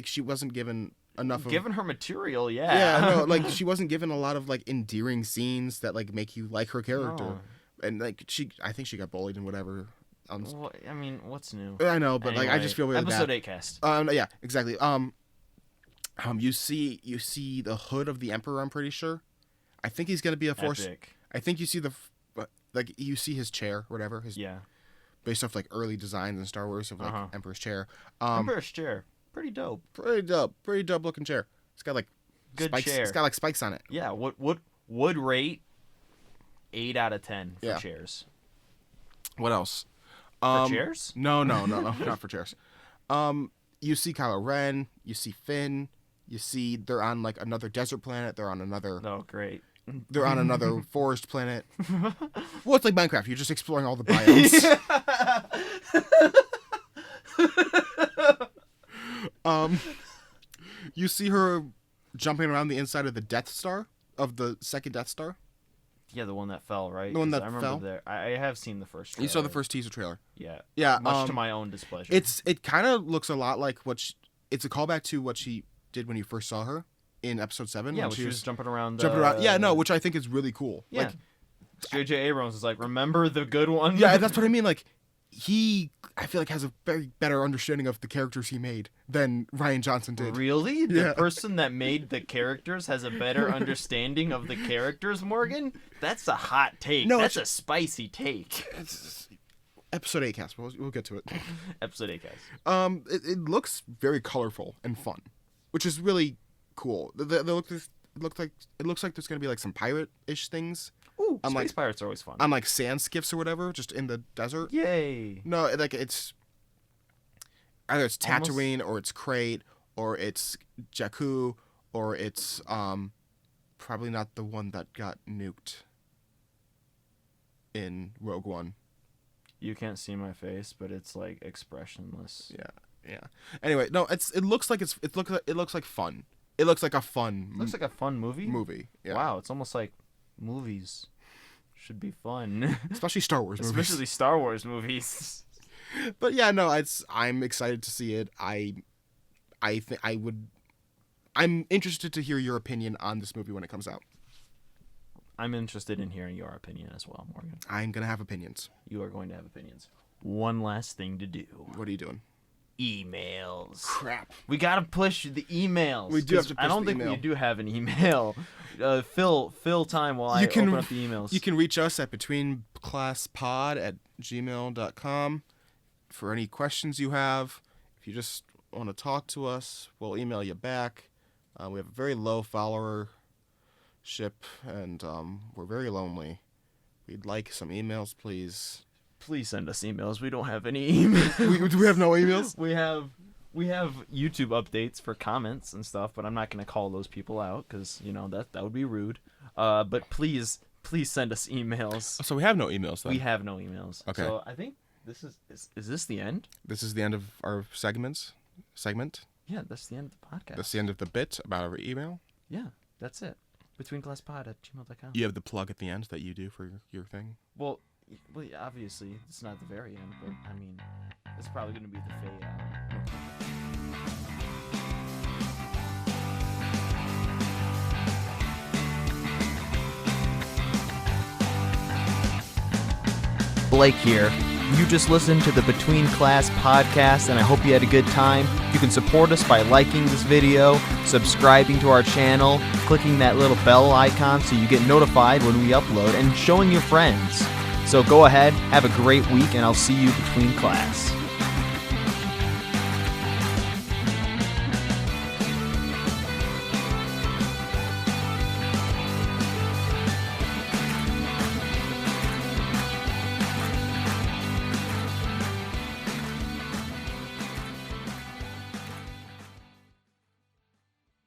she wasn't given enough. Given her material, yeah. Yeah, no, she wasn't given a lot of endearing scenes that make you like her character, and I think she got bullied and whatever. Well, I mean, what's new? I know, but anyway, I just feel really episode bad. 8 cast. Yeah, exactly. You see the hood of the Emperor. I'm pretty sure. I think he's gonna be a force. Epic. I think you see you see his chair, whatever. Based off early designs in Star Wars of Emperor's chair. Emperor's chair, pretty dope. Pretty dope looking chair. It's got good spikes. chair. It's got spikes on it. Yeah. Would rate 8 out of 10 for chairs. What else? For chairs? No, not for chairs. You see Kylo Ren. You see Finn. You see they're on another desert planet. They're on another. Oh, great. they're on another forest planet. Well, it's like Minecraft. You're just exploring all the biomes. You see her jumping around the inside of the Death Star, of the second Death Star. Yeah, the one that fell, right? The one that I remember fell? There. I have seen the first trailer. You saw the first teaser trailer. Yeah. Yeah. Much to my own displeasure. It kind of looks a lot like it's a callback to what she did when you first saw her in episode 7. Yeah, when she was jumping around. Yeah, no, which I think is really cool. Yeah. Like, J.J. Abrams is like, remember the good one? yeah, that's what I mean. Like, I feel like has a very better understanding of the characters he made than Rian Johnson did. Really? The Yeah. person that made the characters has a better understanding of the characters, Morgan? That's a hot take. No, that's a spicy take. It's episode 8 cast. We'll get to it. Episode 8, guys. It looks very colorful and fun, which is really cool. It looks like there's gonna be like some pirate-ish things. Ooh, I'm space like- pirates are always fun. On like sand skiffs or whatever, just in the desert. Yay. No, like it's either it's Almost- Tatooine or it's Crate or it's Jakku or it's probably not the one that got nuked in Rogue One. You can't see my face, but it's like expressionless. Yeah. Anyway, no, it looks like it looks like fun. It looks like a fun Looks like a fun movie. movie. Yeah. Wow, it's almost like movies should be fun. Especially Star Wars movies. Especially Star Wars movies. But yeah, no, I'm excited to see it. I'm interested to hear your opinion on this movie when it comes out. I'm interested in hearing your opinion as well, Morgan. I'm gonna have opinions. You are going to have opinions. One last thing to do. What are you doing? Emails. Crap. We gotta push the emails. We do have 'cause to push I don't the think email. we do have an email. Fill time while I open up the emails. You can reach us at betweenclasspod@gmail.com for any questions you have. If you just want to talk to us, we'll email you back. We have a very low followership, and we're very lonely. We'd like some emails, please. Please send us emails. We don't have any emails. Do we have no emails? We have YouTube updates for comments and stuff, but I'm not going to call those people out because that would be rude. But please send us emails. So we have no emails, then. We have no emails. Okay. So I think this is this the end? This is the end of our segment. Yeah, that's the end of the podcast. That's the end of the bit about our email. Yeah, that's it. Betweenclasspod@gmail.com. You have the plug at the end that you do for your thing. Well, yeah, obviously it's not the very end, but I mean, it's probably going to be the fade out. Blake here. You just listened to the Between Class podcast, and I hope you had a good time. You can support us by liking this video, subscribing to our channel, clicking that little bell icon so you get notified when we upload, and showing your friends. So go ahead, have a great week, and I'll see you between class.